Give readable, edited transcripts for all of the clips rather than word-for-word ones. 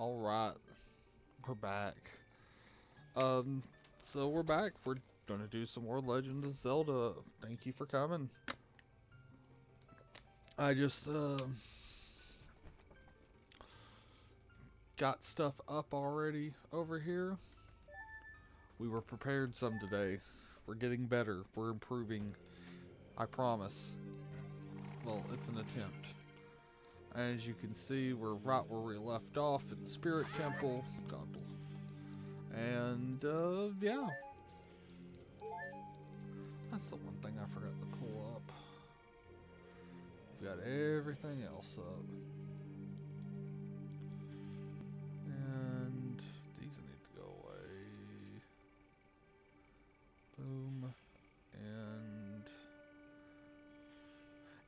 Alright, we're back. Um, so we're back. We're gonna do some more Legend of Zelda. Thank you for coming. I just, got stuff up already over here. We were prepared some today. We're getting better. We're improving. I promise. Well, it's an attempt. As you can see, we're right where we left off in the Spirit Temple. God bless. And, yeah. That's the one thing I forgot to pull up. We've got everything else up. And these need to go away. Boom. And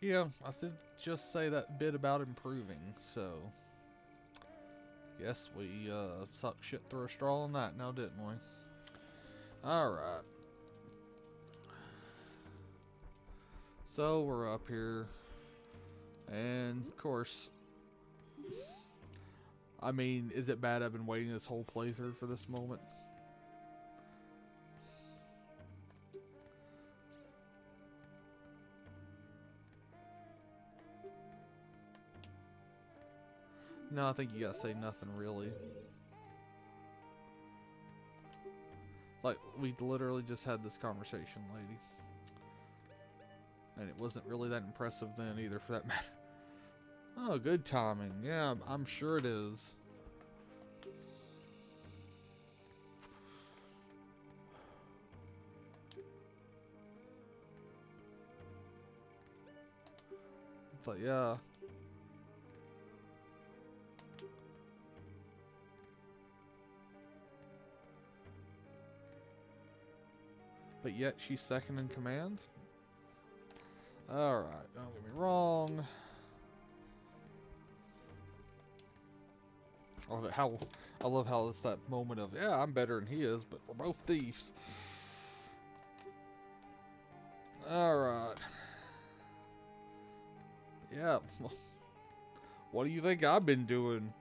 yeah, I did just say that bit about improving, so guess we sucked shit through a straw on that now, didn't we? Alright. So we're up here. And of course, I mean, is it bad I've been waiting this whole playthrough for this moment? No, I think you gotta say nothing really. Like, we literally just had this conversation, lady. And it wasn't really that impressive then either, for that matter. Oh, good timing. Yeah, I'm sure it is. It's like, yeah. But yet she's second in command? Alright, don't get me wrong. I love how it's that moment of, yeah, I'm better than he is, but we're both thieves. Alright. Yeah, well, what do you think I've been doing?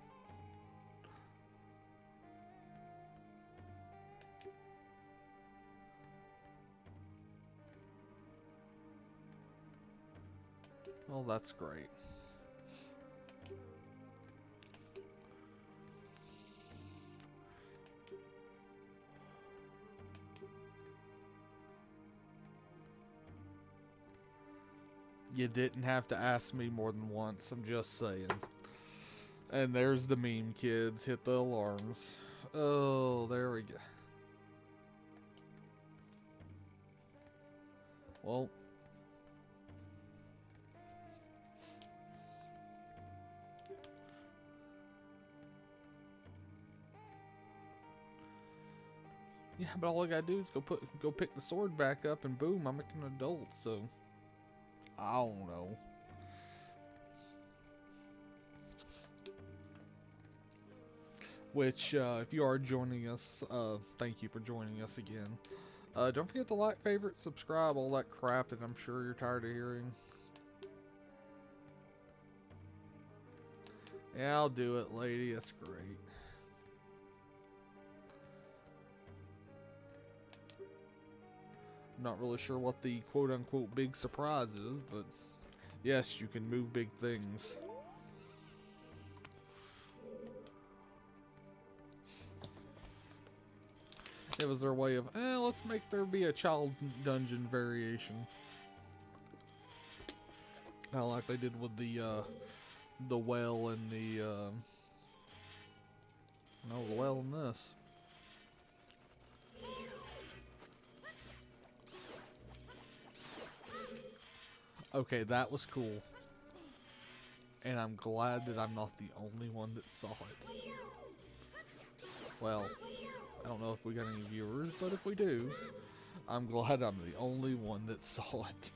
Well, that's great. You didn't have to ask me more than once, I'm just saying. And there's the meme, kids. Hit the alarms. Oh, there we go. Well. Yeah, but all I gotta do is go pick the sword back up and boom, I'm an adult, so I don't know. Which, if you are joining us, thank you for joining us again. Don't forget to like, favorite, subscribe, all that crap that I'm sure you're tired of hearing. Yeah, I'll do it, lady. That's great. I'm not really sure what the quote-unquote big surprise is, but yes, you can move big things. It was their way of, let's make there be a child dungeon variation. Kind of like they did with the well and no, the well in this. Okay, that was cool. And I'm glad that I'm not the only one that saw it. Well, I don't know if we got any viewers, but if we do, I'm glad I'm the only one that saw it.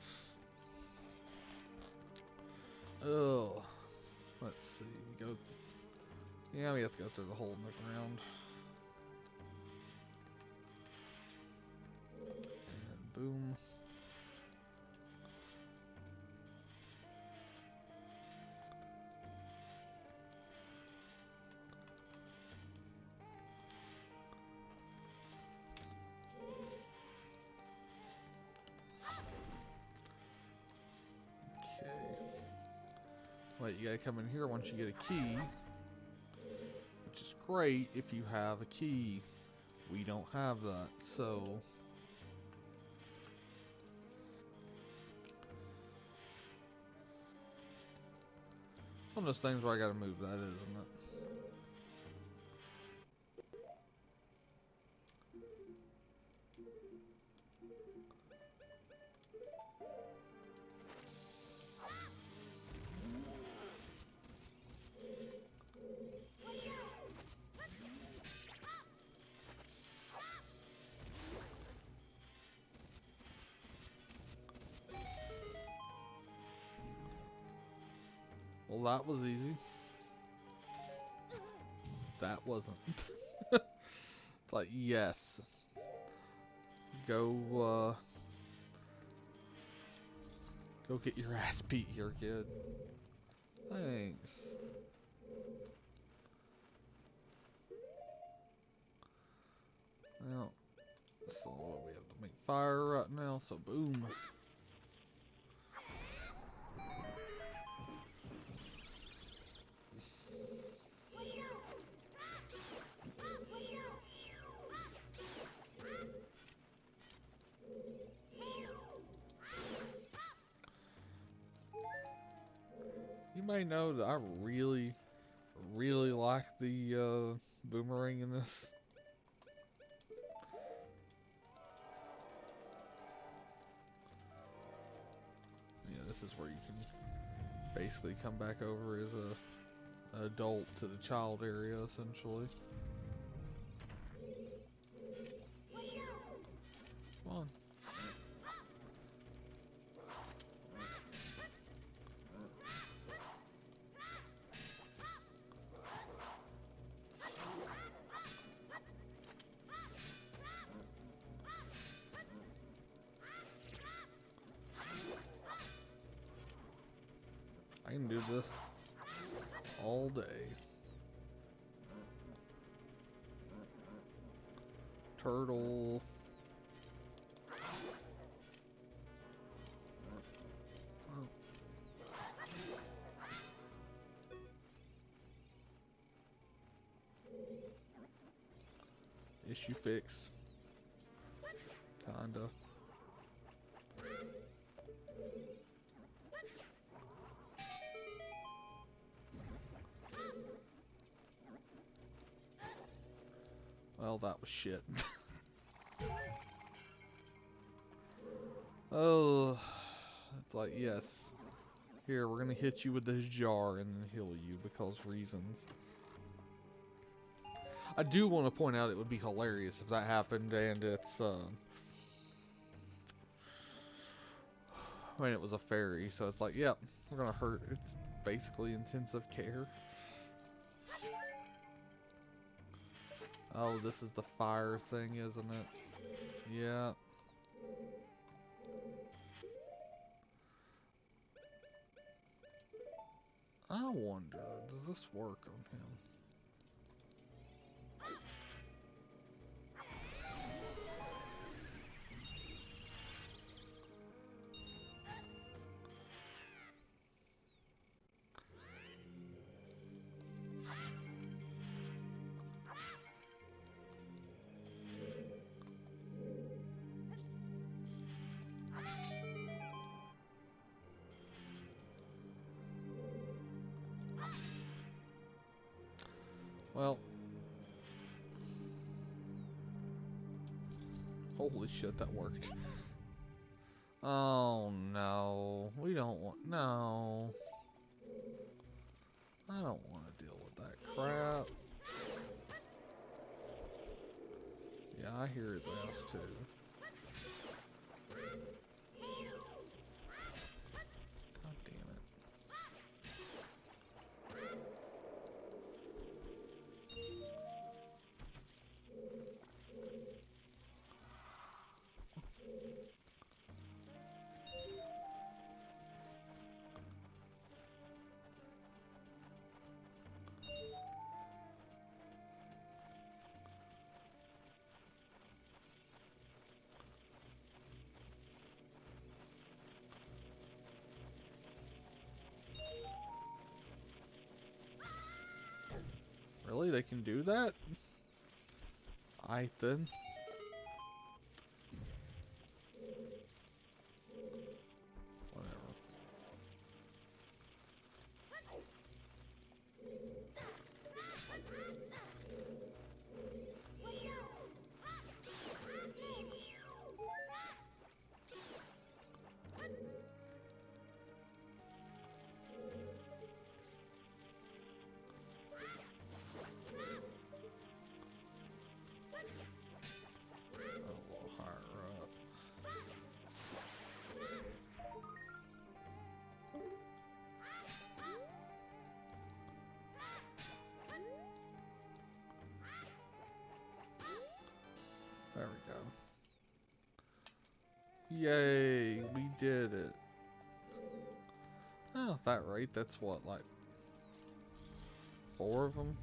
Oh, let's see. We go. Yeah, we have to go through the hole in the ground. And boom. Wait, you gotta come in here once you get a key. Which is great if you have a key. We don't have that, so... It's one of those things where I gotta move that, isn't it? Well, that was easy. That wasn't. It's like, yes. Go get your ass beat here, kid. Thanks. Well, so we have to make fire right now, so boom. You may know that I really like the boomerang in this. Yeah, this is where you can basically come back over as an adult to the child area, essentially. Come on. I can do this all day. Turtle. Issue fixed. Kinda. Well, that was shit. Oh, it's like, yes. Here, we're gonna hit you with this jar and then heal you because reasons. I do want to point out it would be hilarious if that happened and it's, I mean, it was a fairy, so it's like, yep, we're gonna hurt. It's basically intensive care. Oh, this is the fire thing, isn't it? Yeah. I wonder, does this work on him? Well, holy shit, that worked. Oh no, we don't want, no. I don't want to deal with that crap. Yeah, I hear his ass too. God damn it. Really? They can do that? Alright then. Whatever. A little higher up. There we go. Yay, we did it. Oh, at that rate, that's what, like 4 of them?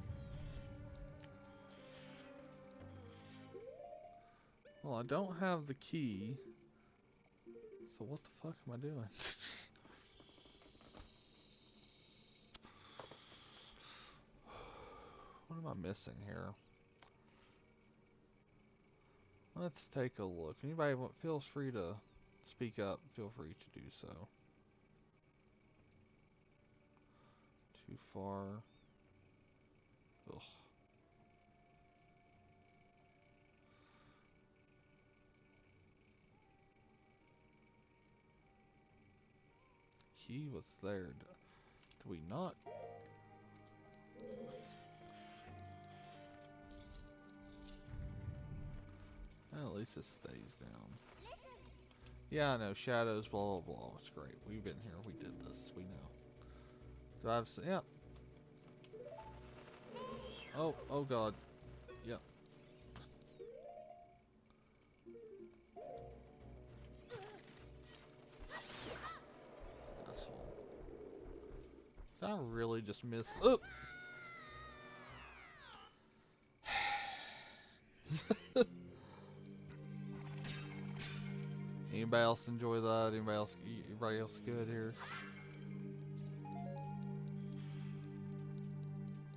Well, I don't have the key. So what the fuck am I doing? What am I missing here? Let's take a look. Anybody feels free to speak up, feel free to do so. Too far. Ugh. Key was there. Do we not? Well, at least it stays down. Yeah, I know. Shadows, blah, blah, blah. It's great. We've been here. We did this. We know. Do I have... Yeah. Oh god. Yep. Asshole. Did I really just miss... Oh! Anybody else enjoy that? Anybody else good here?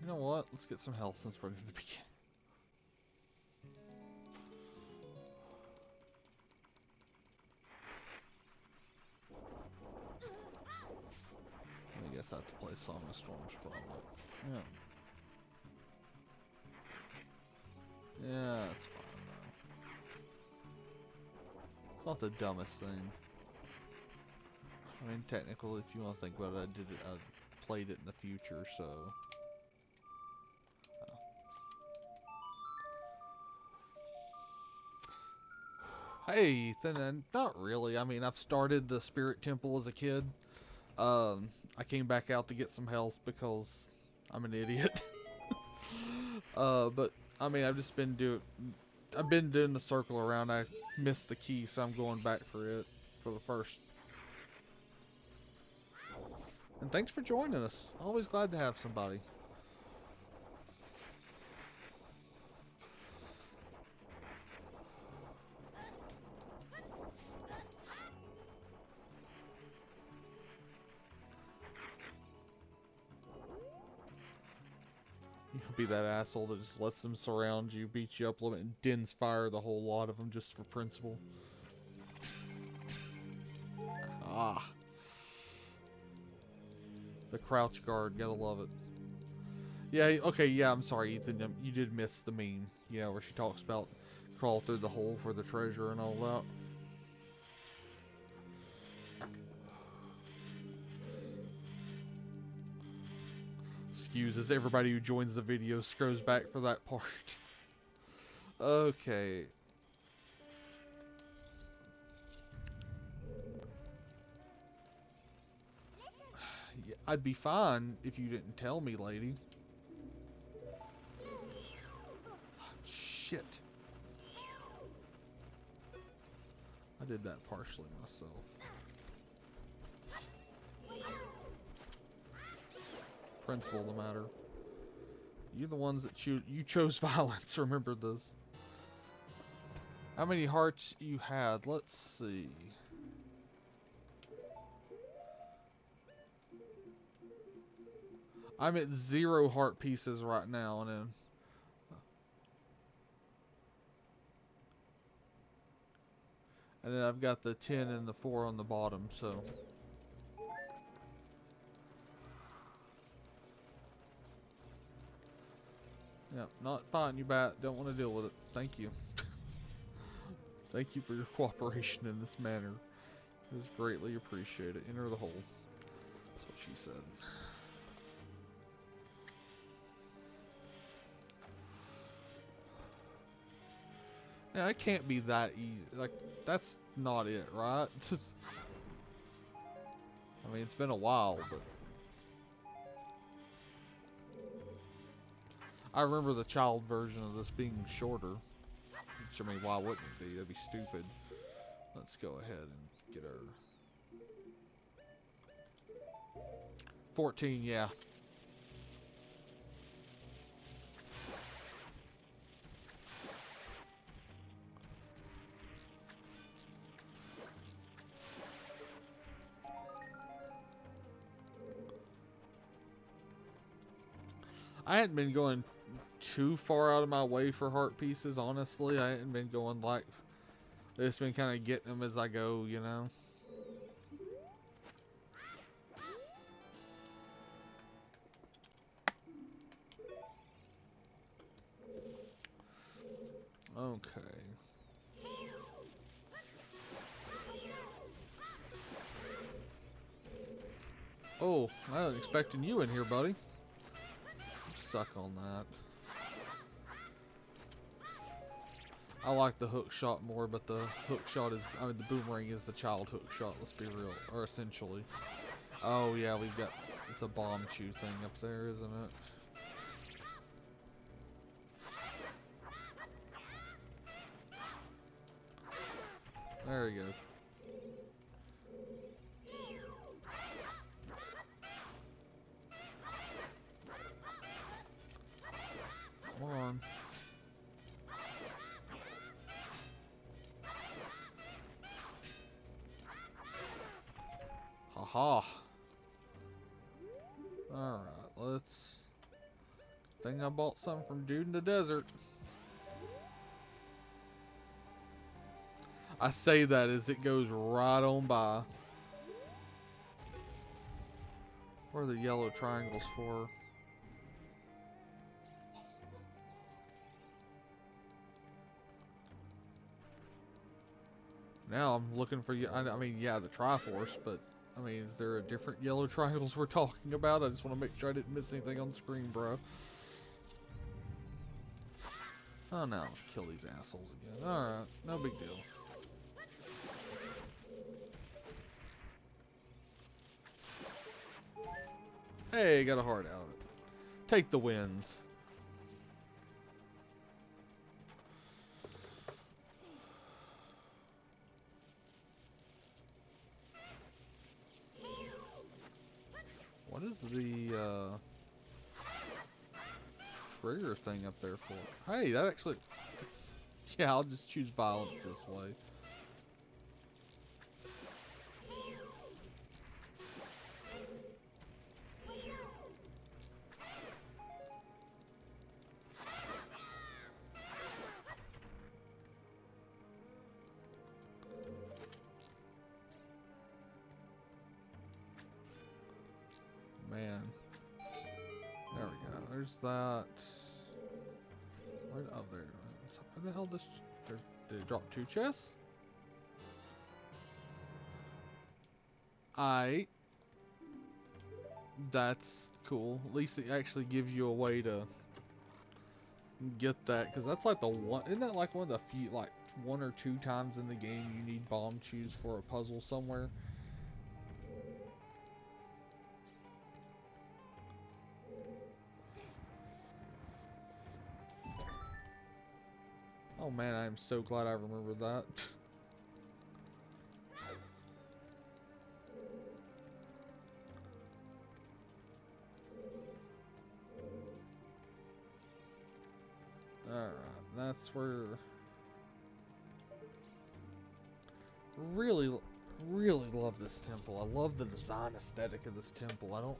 You know what? Let's get some health since we're going to begin. I guess I have to play Song of Storms probably. Yeah. Yeah, it's fine though. It's not the dumbest thing. I mean, technically, if you want to think about it, I played it in the future, so. Hey, Ethan, and not really. I mean, I've started the Spirit Temple as a kid. I came back out to get some health because I'm an idiot. But I mean, I've been doing the circle around. I missed the key, so I'm going back for it for the first. And thanks for joining us. Always glad to have somebody. You'll be that asshole that just lets them surround you, beat you up a little bit, and dens fire the whole lot of them just for principle. Ah. The crouch guard, gotta love it. Yeah, okay, yeah, I'm sorry, Ethan, you did miss the meme, you know, where she talks about crawl through the hole for the treasure and all that. Excuses, everybody who joins the video scrolls back for that part. Okay. Yeah, I'd be fine if you didn't tell me, lady. Shit. I did that partially myself. Principle of the matter. You're the ones that you chose violence, remember this. How many hearts you had? Let's see. I'm at 0 heart pieces right now, and then I've got the 10 and the 4 on the bottom, so. Yeah, not fighting you, bat. Don't want to deal with it. Thank you. Thank you for your cooperation in this manner. It is greatly appreciated. Enter the hole. That's what she said. Yeah, it can't be that easy. Like, that's not it, right? I mean, it's been a while, but I remember the child version of this being shorter. Which, I mean, why wouldn't it be? That'd be stupid. Let's go ahead and get our 14, yeah. I hadn't been going too far out of my way for heart pieces, honestly. I hadn't been going like... I've just been kind of getting them as I go, you know? Okay. Oh, I wasn't expecting you in here, buddy. Suck on that. I like the hook shot more, but the hook shot is... I mean, the boomerang is the child hook shot, let's be real. Or essentially. Oh, yeah, we've got... It's a bomb chew thing up there, isn't it? There we go. Come on. Haha. Alright, let's... I think I bought some from Dude in the Desert. I say that as it goes right on by. What are the yellow triangles for? Now I'm looking for you. I mean, yeah, the Triforce, but I mean, is there a different yellow triangles we're talking about? I just want to make sure I didn't miss anything on screen, bro. Oh no, let's kill these assholes again. Alright, no big deal. Hey, got a heart out of it. Take the wins. What is the trigger thing up there for? Hey, that actually... Yeah, I'll just choose violence this way. Man. There we go. There's that. Where, oh, there. Where the hell this... Did it drop 2 chests? That's cool. At least it actually gives you a way to get that. Because that's like the one... Isn't that like one of the few... Like 1 or 2 times in the game you need bomb chews for a puzzle somewhere? Oh man, I am so glad I remembered that. Alright, that's where... Really, really love this temple. I love the design aesthetic of this temple. I don't...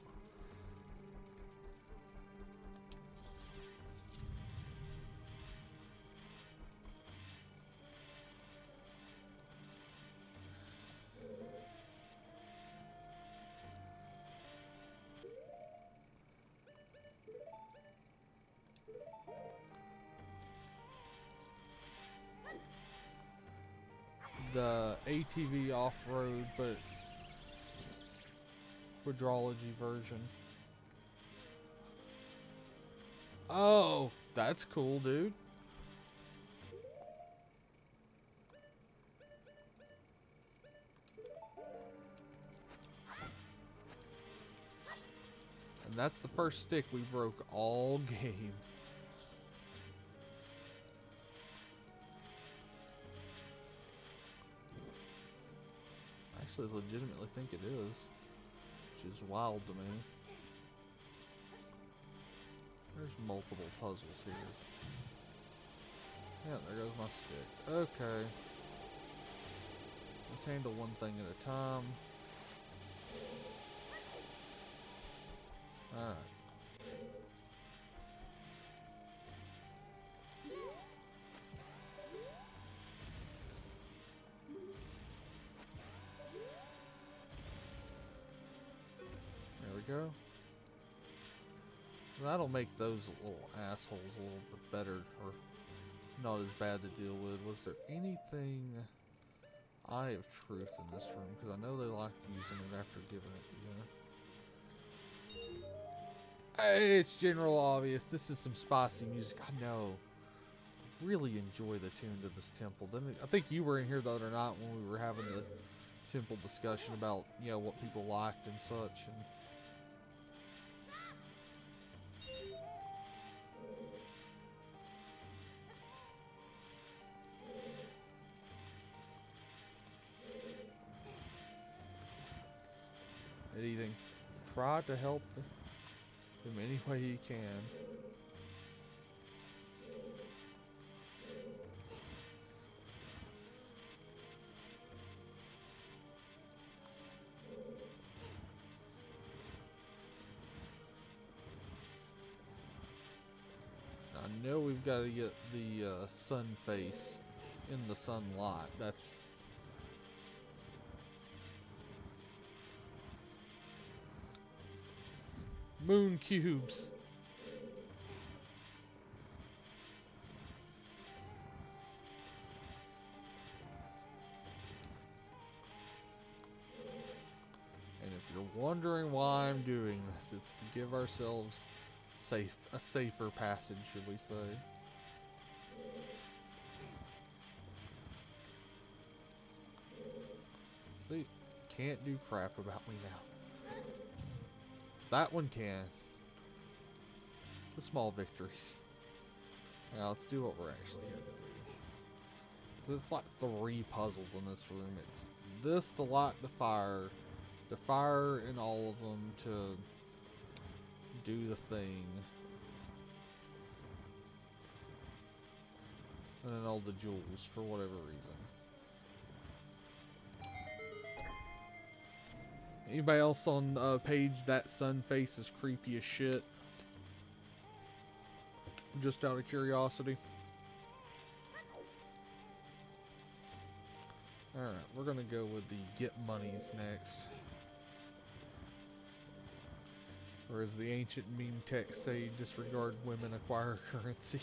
The ATV off-road, but quadrology version. Oh, that's cool, dude. And that's the first stick we broke all game. I actually legitimately think it is, which is wild to me. There's multiple puzzles here. Yeah, there goes my stick. Okay. Let's handle one thing at a time. Alright. There we go. That'll make those little assholes a little bit better, or not as bad to deal with. Was there anything Eye of Truth in this room? Because I know they liked using it after giving it to you. Hey, it's general obvious. This is some spicy music. I know. I really enjoy the tune to this temple. I think you were in here the other night when we were having the temple discussion about, you know, what people liked and such. And anything. Try to help them any way you can. I know we've got to get the sun face in the sunlight. That's moon cubes. And if you're wondering why I'm doing this, it's to give ourselves a safer passage, should we say. See, can't do crap about me now. That one can. The small victories. Now let's do what we're actually here to do. So it's like 3 puzzles in this room. It's this to light the fire in all of them to do the thing, and then all the jewels for whatever reason. Anybody else on page that sun face is creepy as shit? Just out of curiosity. Alright, we're gonna go with the get monies next. Or as the ancient meme texts say, disregard women, acquire currency.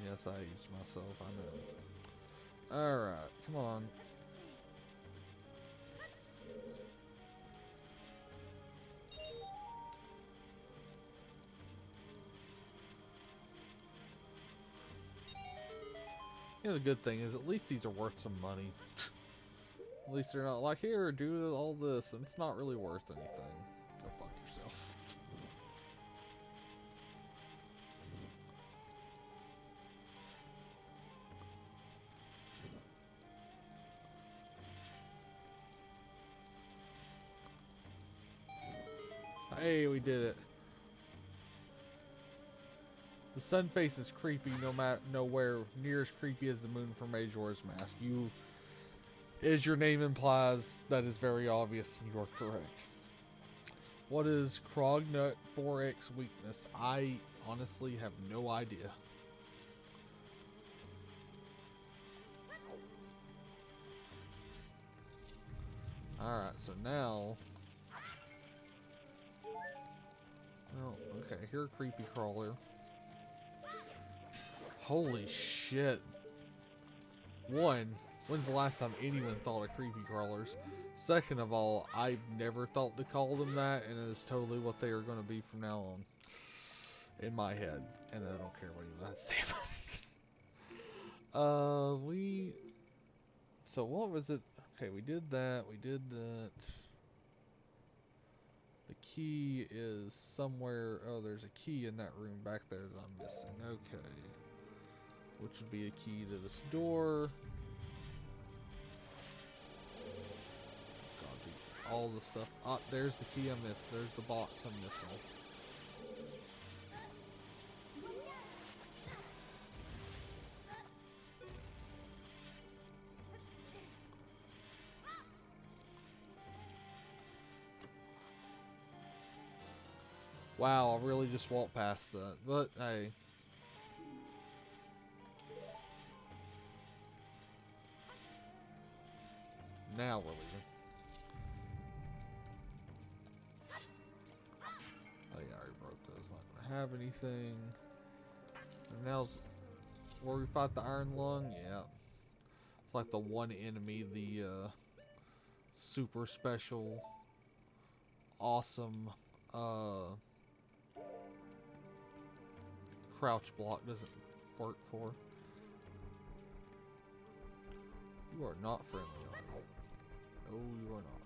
Yes, I aged myself, I know. Alright, come on. You know, the good thing is at least these are worth some money. At least they're not like, here, do all this, and it's not really worth anything. Go fuck yourself. Hey, we did it. The sun face is creepy nowhere near as creepy as the moon from Majora's Mask. As your name implies, that is very obvious, and you are correct. What is Krognut 4X weakness? I honestly have no idea. Alright, so now... Well, okay, here a creepy crawler. Holy shit. One, when's the last time anyone thought of creepy crawlers? Second of all, I've never thought to call them that, and it is totally what they are going to be from now on. In my head. And I don't care what he has to say about it. So what was it? Okay, we did that, The key is somewhere. Oh, there's a key in that room back there that I'm missing. Okay. Which would be a key to this door. God, dude, all the stuff. Ah, there's the key I missed. There's the box I'm missing. Wow, I really just walked past that. But, hey. Now we're leaving. Oh yeah, I already broke those. Not gonna have anything. And now's where we fought the Iron Lung? Yeah. It's like the one enemy, the super special, awesome, crouch block doesn't work for. You are not friendly, are you? No, you are not.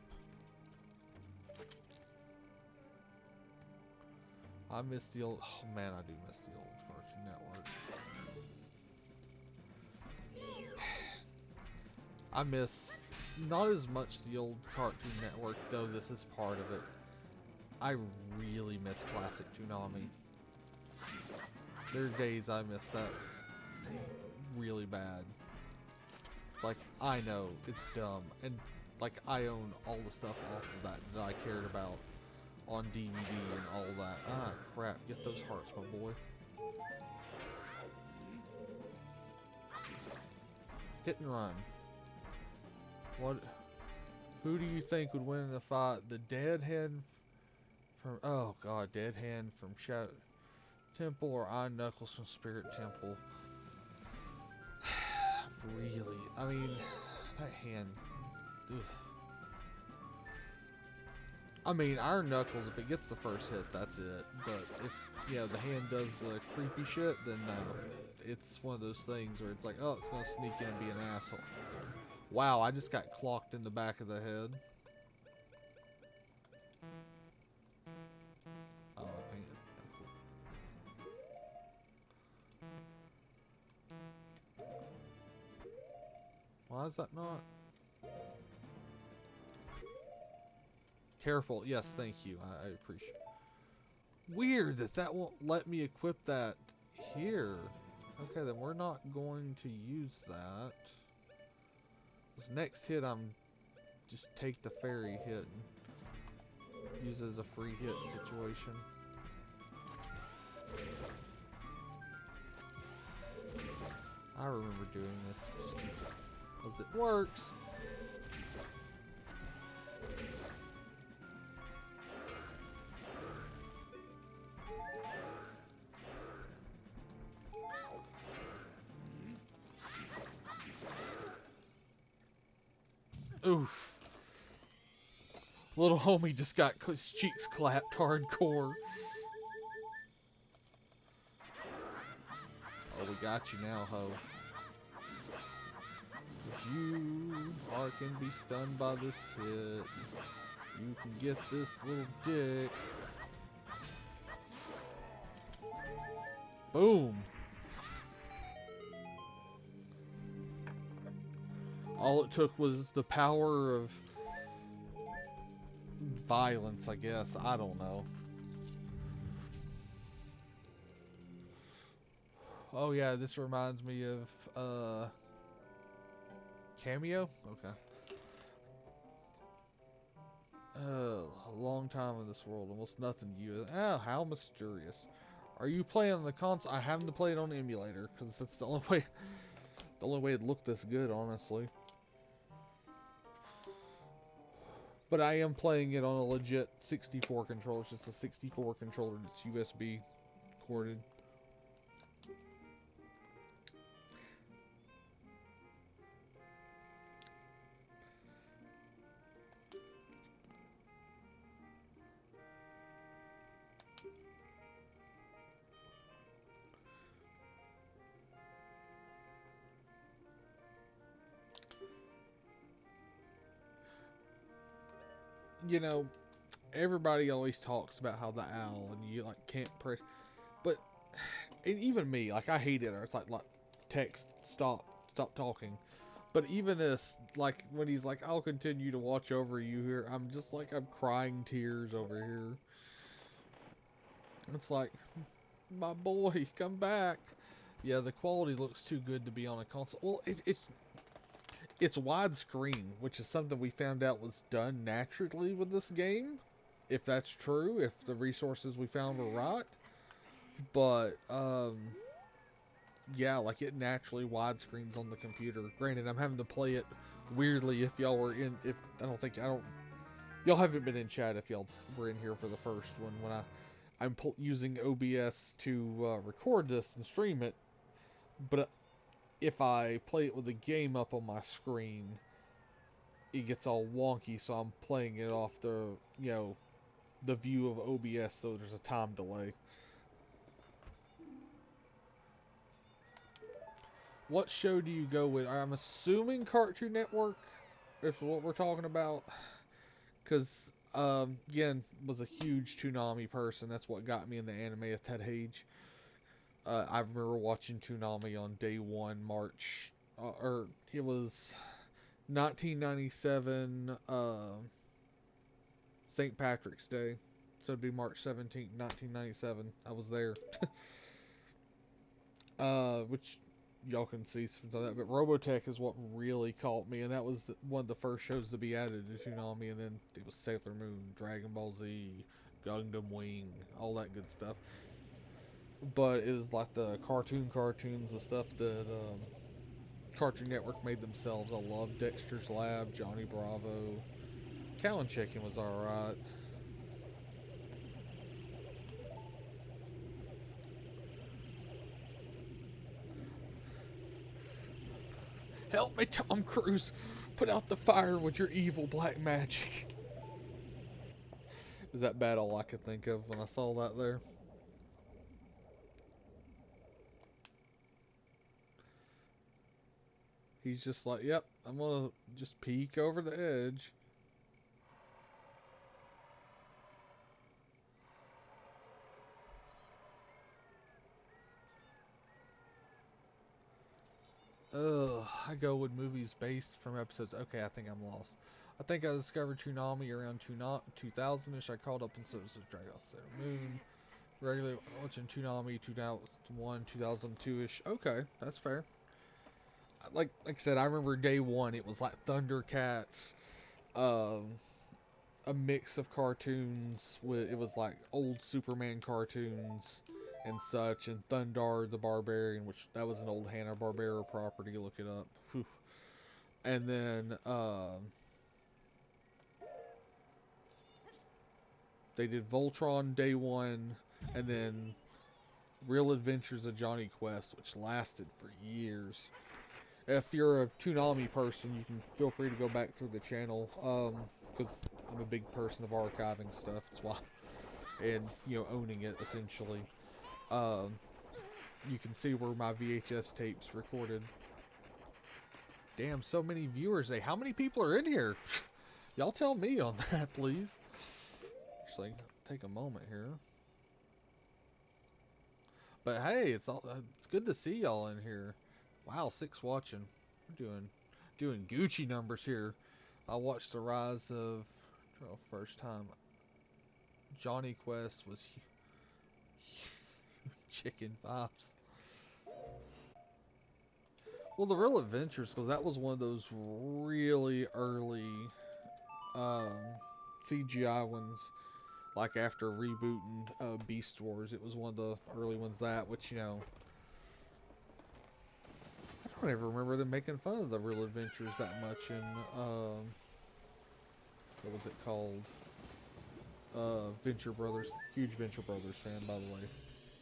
I miss the old... Oh man, I do miss the old Cartoon Network. I miss... Not as much the old Cartoon Network, though this is part of it. I really miss classic Toonami. There are days I miss that really bad. Like, I know, it's dumb. And, like, I own all the stuff off of that that I cared about on DVD and all that. Ah, crap. Get those hearts, my boy. Hit and run. What? Who do you think would win in the fight? The dead hand from... Oh, God. Dead hand from Shadow Temple or Iron Knuckles from Spirit Temple? Really? I mean, that hand... Oof. I mean, Iron Knuckles, if it gets the first hit, that's it. But if, the hand does the creepy shit, then no. It's one of those things where it's like, oh, it's gonna sneak in and be an asshole. Wow, I just got clocked in the back of the head. Oh, man. Why is that not? Careful. Yes, thank you. I appreciate it. Weird that that won't let me equip that here. Okay, then we're not going to use that. This next hit, I'm just take the fairy hit and use it as a free hit situation. I remember doing this just because it works. Oof. Little homie just got his cheeks clapped hardcore. Oh, we got you now, ho. You can be stunned by this hit. You can get this little dick. Boom. All it took was the power of violence, I guess. I don't know. Oh yeah, this reminds me of Cameo? Okay. A long time in this world, almost nothing to you. Oh, how mysterious. Are you playing on the console? I haven't played on the emulator, because that's the only way it looked this good, honestly. But I am playing it on a legit 64 controller. It's just a 64 controller that's USB corded. You know, everybody always talks about how the owl and you like can't press, but and even me, like I hate it. Or it's like text stop talking. But even this, like when he's like, "I'll continue to watch over you here," I'm just like I'm crying tears over here. It's like, my boy, come back. Yeah, the quality looks too good to be on a console. Well, it's widescreen, which is something we found out was done naturally with this game. If that's true, if the resources we found were right. But yeah, like it naturally widescreens on the computer. Granted, I'm having to play it weirdly. If y'all were in, if I don't, y'all haven't been in chat if y'all were in here for the first one when I'm using OBS to record this and stream it. But if I play it with the game up on my screen, it gets all wonky. So I'm playing it off the view of OBS, so there's a time delay. What show do you go with? I'm assuming Cartoon Network is what we're talking about. Because, again, was a huge Toonami person. That's what got me in the anime at that age. I remember watching Toonami on day one, March, or it was 1997, St. Patrick's Day. So it'd be March 17th, 1997. I was there. Which y'all can see some of that. But Robotech is what really caught me, and that was one of the first shows to be added to Toonami. And then it was Sailor Moon, Dragon Ball Z, Gundam Wing, all that good stuff. But it was like the cartoons, the stuff that Cartoon Network made themselves. I love Dexter's Lab, Johnny Bravo. Cow and Chicken was alright. Help me, Tom Cruise! Put out the fire with your evil black magic. Is that about all I could think of when I saw that there? He's just like, yep, I'm gonna just peek over the edge. Ugh, I go with movies based from episodes. Okay, I think I'm lost. I think I discovered Toonami around 2000-ish. I called up in Citizens Dragon Sailor Moon. Regularly watching Toonami 2001, 2002-ish. Okay, that's fair. Like I said, I remember day one. It was like Thundercats, um, a mix of cartoons. With it was like old Superman cartoons and such, and Thundar the Barbarian, which that was an old Hanna-Barbera property. Look it up. Whew. And then they did Voltron day one, and then Real Adventures of Johnny Quest, which lasted for years. If you're a Toonami person, you can feel free to go back through the channel, because I'm a big person of archiving stuff. That's why, and owning it essentially. Um, you can see where my VHS tapes recorded. Damn, so many viewers. Hey, how many people are in here? Y'all tell me on that, please. Actually, take a moment here. But hey, it's good to see y'all in here. Wow, 6 watching. We're doing Gucci numbers here. I watched the rise of first time Johnny Quest was chicken vibes. Well, the Real Adventures, because that was one of those really early um, CGI ones. Like after rebooting Beast Wars, it was one of the early ones that, which I don't ever remember them making fun of the Real Adventures that much in what was it called? Venture Brothers. Huge Venture Brothers fan, by the way.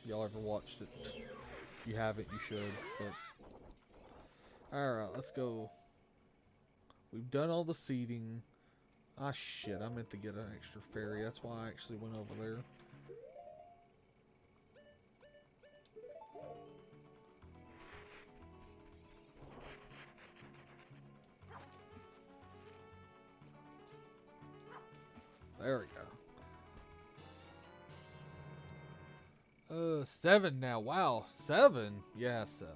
Y'all ever watched it? If you haven't, you should. But alright, let's go. We've done all the seeding. Ah, shit, I meant to get an extra fairy. That's why I actually went over there. There we go. 7 now. Wow, 7? Yeah, 7.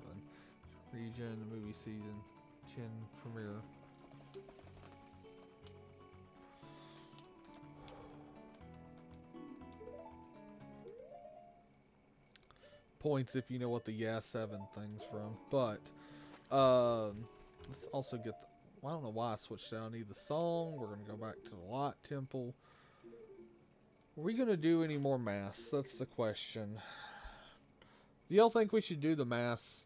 Region, movie season, 10 premiere. Points if you know what the yeah 7 thing's from. But let's also get the. Well, I don't know why I switched out. I need the song. We're gonna go back to the Light Temple. Are we gonna do any more masks? That's the question. Do y'all think we should do the masks?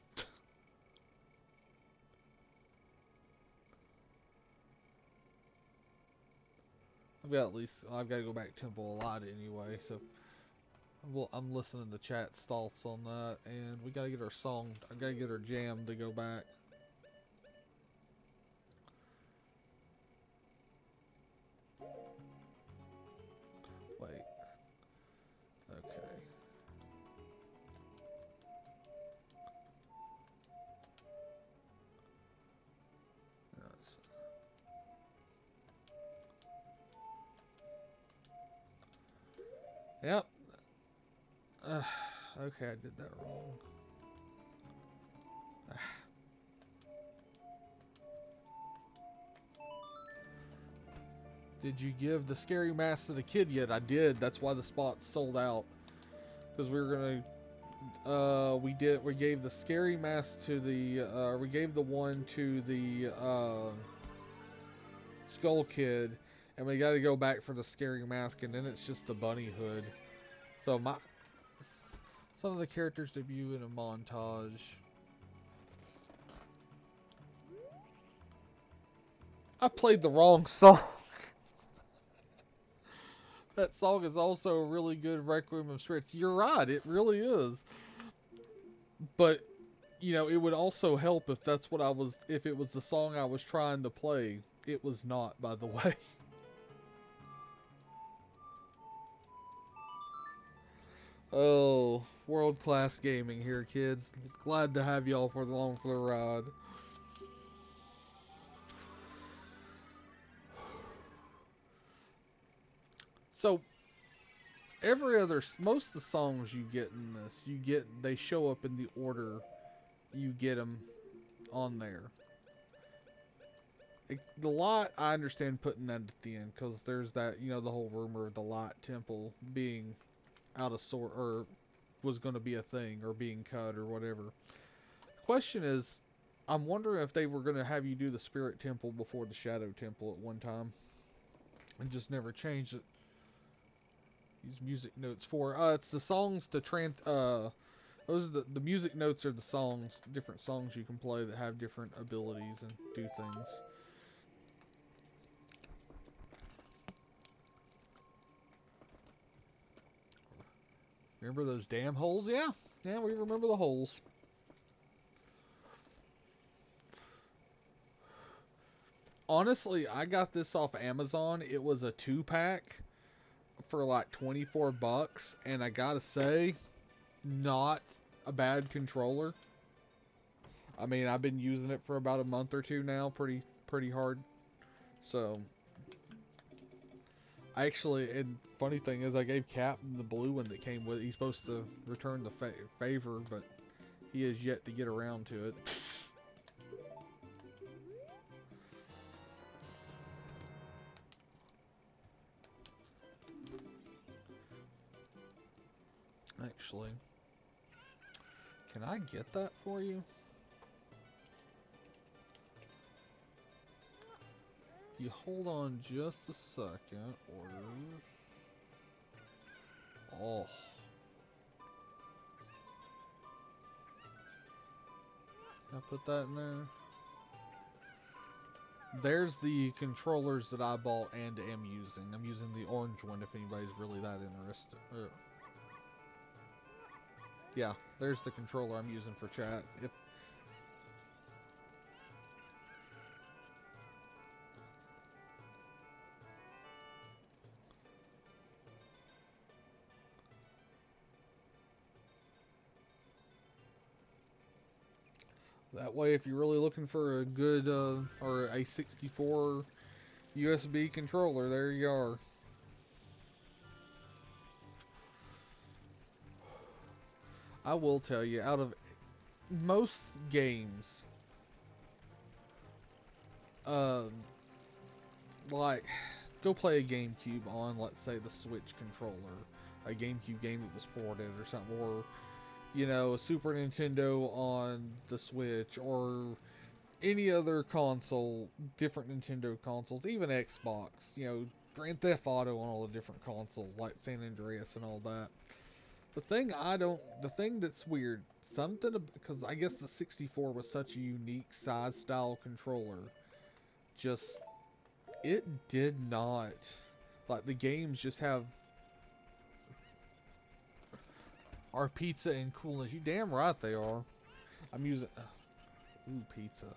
I've got to go back to Temple a lot anyway. So well, I'm listening to chat's thoughts on that, and we gotta get our song. I gotta get our jam to go back. Wait. Okay. Yes. Yep. Okay, I did that wrong. Did you give the scary mask to the kid yet? I did. That's why the spot's sold out. Because we were gonna. We gave the scary mask to the. We gave the one to the Skull Kid, and we got to go back for the scary mask, and then it's just the bunny hood. So some of the characters debut in a montage. I played the wrong song. That song is also a really good Requiem of Spirits. You're right, it really is. But you know, it would also help if that's what if it was the song I was trying to play. It was not, by the way. Oh, world-class gaming here, kids. Glad to have y'all along for the ride. So, most of the songs you get in this, they show up in the order you get them on there. The lot, I understand putting that at the end, because there's that, the whole rumor of the Light Temple being out of sort, or was going to be a thing, or being cut, or whatever. Question is, I'm wondering if they were going to have you do the Spirit Temple before the Shadow Temple at one time, and just never changed it. Use music notes for, it's the songs to those are the music notes are the songs, different songs you can play that have different abilities and do things. Remember those damn holes? Yeah, we remember the holes. Honestly, I got this off Amazon. It was a 2-pack for like 24 bucks, and I gotta say, not a bad controller. I mean, I've been using it for about a month or two now, pretty hard. So, and funny thing is, I gave Captain the blue one that came with it. He's supposed to return the favor, but he has yet to get around to it. Actually, can I get that for you? If you hold on just a second, orders. Oh. Can I put that in there? There's the controllers that I bought and am using. I'm using the orange one if anybody's really that interested. Yeah, there's the controller I'm using for chat. If that way, if you're really looking for a good or a 64 USB controller, there you are. I will tell you, out of most games, um, like go play a GameCube on, let's say, the Switch controller, a GameCube game that was ported or something, or you know, a Super Nintendo on the Switch, or any other console, different Nintendo consoles, even Xbox, you know, Grand Theft Auto on all the different consoles, like San Andreas and all that. The thing that's weird, because I guess the 64 was such a unique size style controller, just, it did not, like, the games just have, are pizza and coolness. You damn right they are. I'm using, ooh, pizza.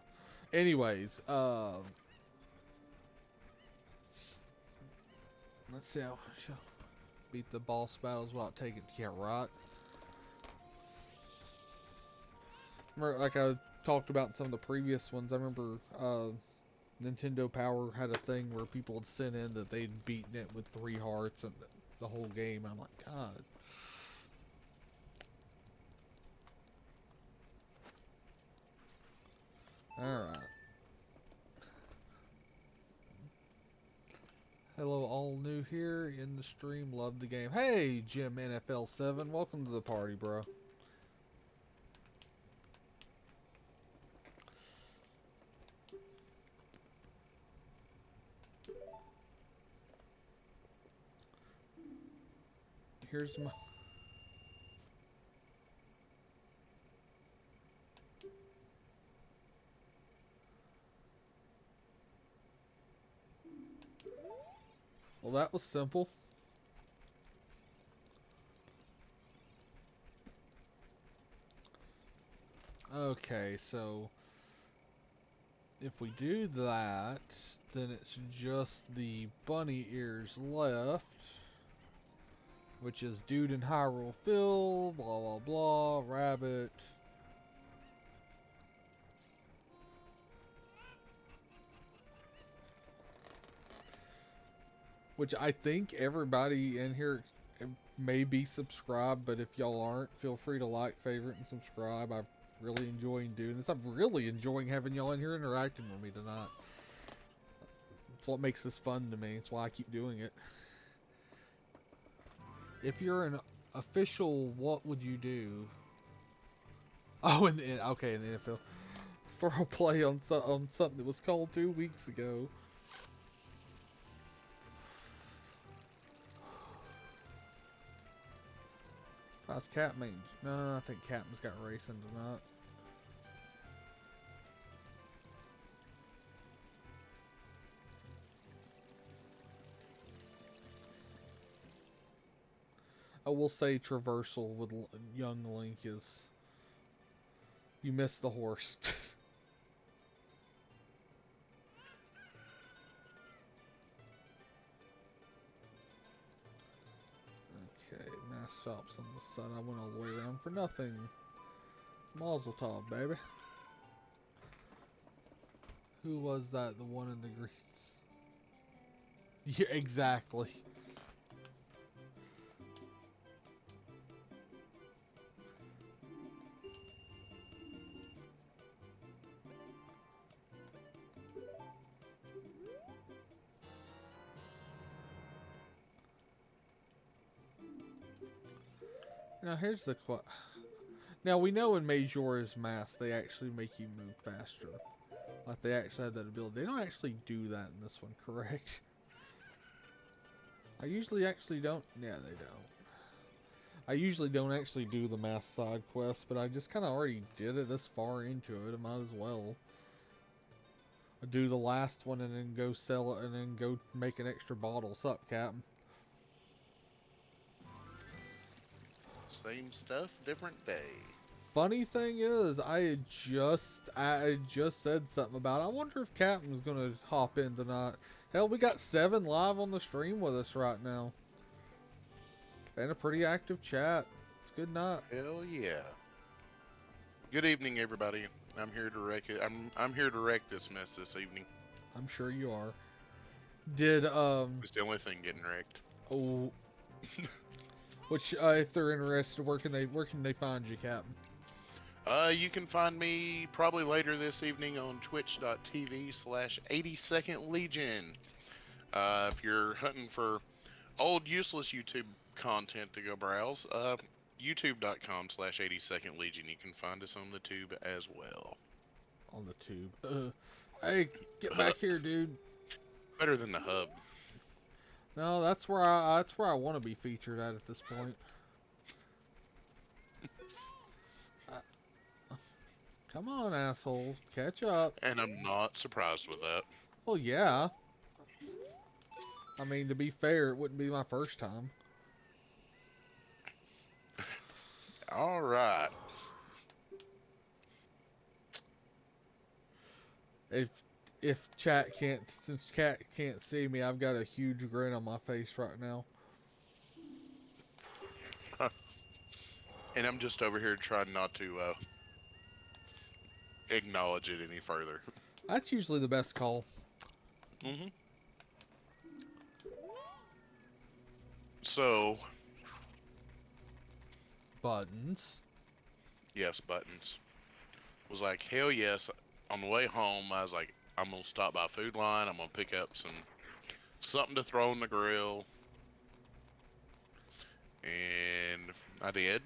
Anyways, let's see how, beat the boss battles without taking, yeah, right. Remember, like I talked about in some of the previous ones, I remember Nintendo Power had a thing where people would send in that they'd beaten it with 3 hearts and the whole game. And I'm like, God. Alright. Hello, all new here in the stream. Love the game. Hey, Jim NFL7. Welcome to the party, bro. Here's my... Well, that was simple. Okay, so if we do that, then it's just the bunny ears left, which is Dude in Hyrule Phil, blah blah blah, Rabbit. Which I think everybody in here may be subscribed, but if y'all aren't, feel free to like, favorite, and subscribe. I'm really enjoying doing this. I'm really enjoying having y'all in here interacting with me tonight. It's what makes this fun to me. It's why I keep doing it. If you're an official, what would you do? Oh, okay, in the NFL. Throw a play on something that was called 2 weeks ago. How's Catman? No, I think Captain's got racing tonight. I will say traversal with young Link is... You missed the horse. Okay, mass shops on the side. I went all the way around for nothing. Mazel tov, baby. Who was that? The one in the greens? Yeah, exactly. Now here's the Now we know in Majora's Mask they actually make you move faster. Like they actually have that ability. They don't actually do that in this one, correct? I usually actually don't. Yeah, they don't. I usually don't actually do the mask side quest, but I just kind of already did it this far into it. I might as well. Do the last one and then go sell it and then go make an extra bottle. Sup, Captain? Same stuff, different day. Funny thing is, I had just said something about it. I wonder if Captain's gonna hop in tonight. Hell, we got 7 live on the stream with us right now. And a pretty active chat. It's good night. Hell yeah. Good evening, everybody. I'm here to wreck it. I'm here to wreck this mess this evening. I'm sure you are. Did It's the only thing getting wrecked. oh, which if they're interested, where can they find you, Captain? You can find me probably later this evening on twitch.tv/82nd Legion. If you're hunting for old useless YouTube content to go browse, youtube.com/82nd Legion. You can find us on the tube as well. On the tube. Hey, get back here, dude. Better than the hub. No, that's where I want to be featured at this point. Come on, asshole, catch up. And I'm not surprised with that. Well, yeah. I mean, to be fair, it wouldn't be my first time. All right. If since chat can't see me, I've got a huge grin on my face right now. And I'm just over here trying not to acknowledge it any further. That's usually the best call. Mm-hmm. So, Buttons. yes, buttons. Was like, hell yes. On the way home, I was like, I'm gonna stop by Food Line. I'm gonna pick up something to throw on the grill. And I did.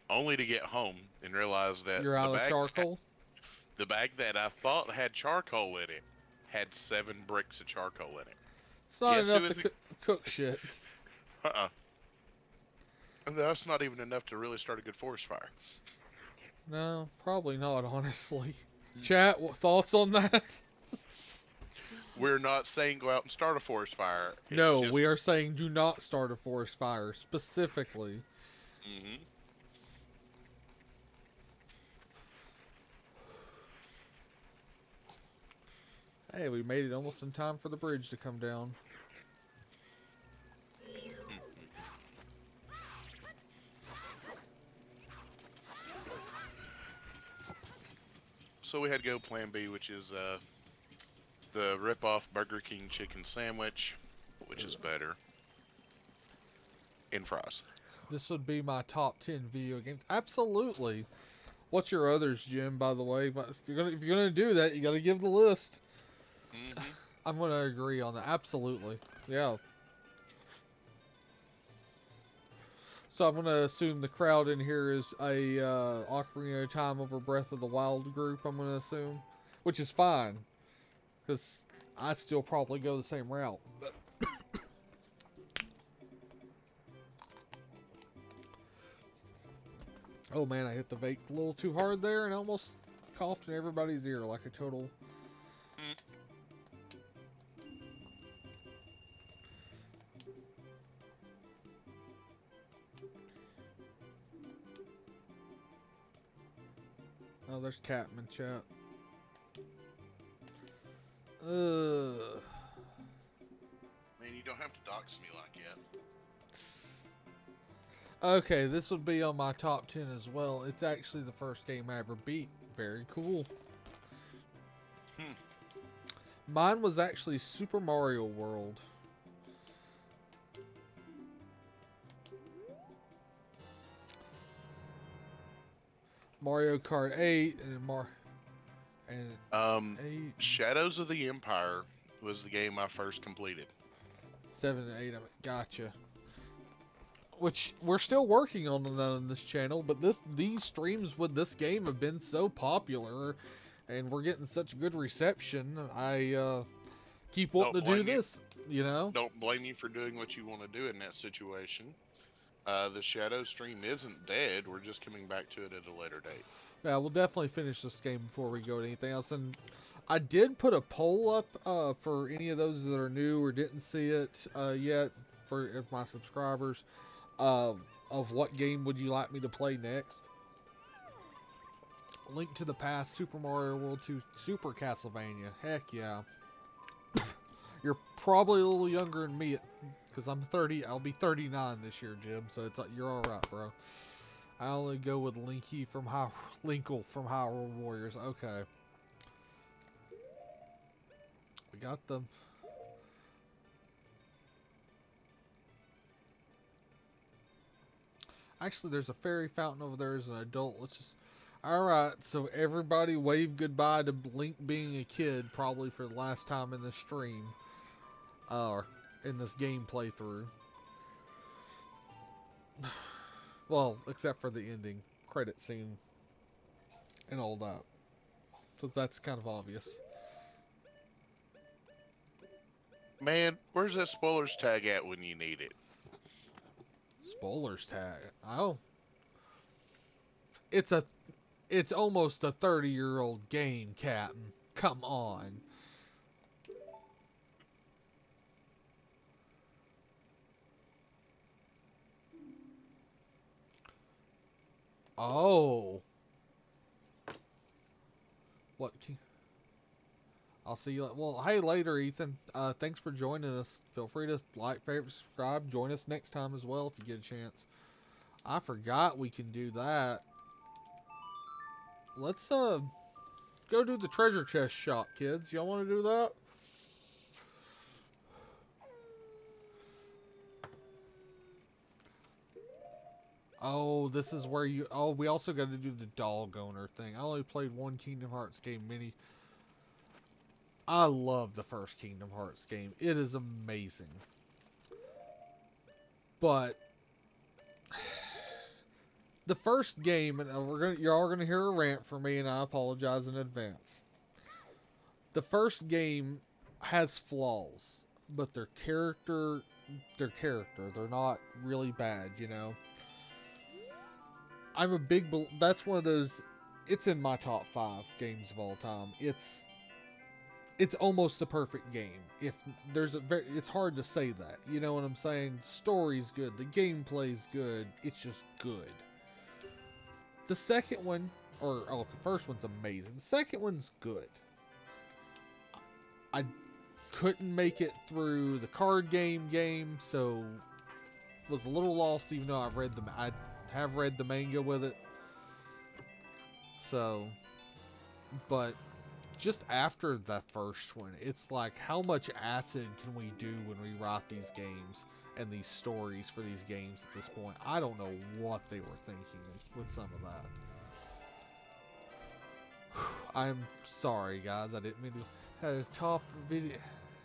Only to get home and realize that You're out of charcoal. the bag that I thought had charcoal in it had 7 bricks of charcoal in it. It's not Yes, enough to cook shit. And that's not even enough to really start a good forest fire. No, probably not, honestly. Chat, what thoughts on that? We're not saying go out and start a forest fire. No, we are saying do not start a forest fire, specifically. Mm-hmm. Hey, we made it almost in time for the bridge to come down. So we had to go Plan B, which is the rip-off Burger King chicken sandwich, which is better, and fries. This would be my top 10 video games. Absolutely. What's your others, Jim, by the way? But if you're gonna do that, you gotta give the list. Mm-hmm. I'm gonna agree on that. Absolutely. Yeah. So I'm gonna assume the crowd in here is a Ocarina of Time over Breath of the Wild group, I'm gonna assume. Which is fine. Because I still probably go the same route. But oh man, I hit the vape a little too hard there and almost coughed in everybody's ear like a total... Oh, there's Catman chat. Man, you don't have to dox me like that. Okay, this would be on my top 10 as well. It's actually the first game I ever beat. Very cool. Mine was actually Super Mario World. Mario Kart 8 and 8. Shadows of the Empire was the game I first completed. 7 and 8 of it. Gotcha. Which we're still working on this channel, but these streams with this game have been so popular, and we're getting such good reception. I keep wanting to do this, you know. Don't blame you for doing what you want to do in that situation. The Shadow stream isn't dead. We're just coming back to it at a later date. Yeah, we'll definitely finish this game before we go to anything else. And I did put a poll up for any of those that are new or didn't see it yet for my subscribers uh, of what game would you like me to play next. Link to the Past, Super Mario World 2, Super Castlevania. Heck yeah. You're probably a little younger than me because I'm 30. I'll be 39 this year, Jim. So you're all right, bro. I only go with Linkle from Hyrule Warriors. Okay. We got them. Actually, there's a fairy fountain over there as an adult. Let's just... Alright, so everybody wave goodbye to Link being a kid, probably for the last time in this stream. Or in this game playthrough. Well, except for the ending credit scene and all that. So that's kind of obvious. Man, where's that spoilers tag at when you need it? Spoilers tag. Oh. It's almost a 30-year-old game, Captain. Come on. Oh. What? I'll see you. Well, hey, later, Ethan. Thanks for joining us. Feel free to like, favorite, subscribe. Join us next time as well if you get a chance. I forgot we can do that. Let's go do the treasure chest shop, kids. Y'all want to do that? Oh, this is where you... Oh, we also got to do the dog owner thing. I only played one Kingdom Hearts game mini. I love the first Kingdom Hearts game. It is amazing. But... the first game, and you're all gonna hear a rant from me, and I apologize in advance. The first game has flaws, but their character. They're not really bad, you know. I'm a big. That's one of those. It's in my top 5 games of all time. It's almost the perfect game. If there's it's hard to say that. You know what I'm saying? Story's good. The gameplay's good. It's just good. The second one, the first one's amazing. The second one's good. I couldn't make it through the card game, so was a little lost. Even though I have read the manga with it. So, but just after the first one, it's like, how much acid can we do when we write these games and these stories for these games at this point? I don't know what they were thinking with some of that. I'm sorry, guys. I didn't mean to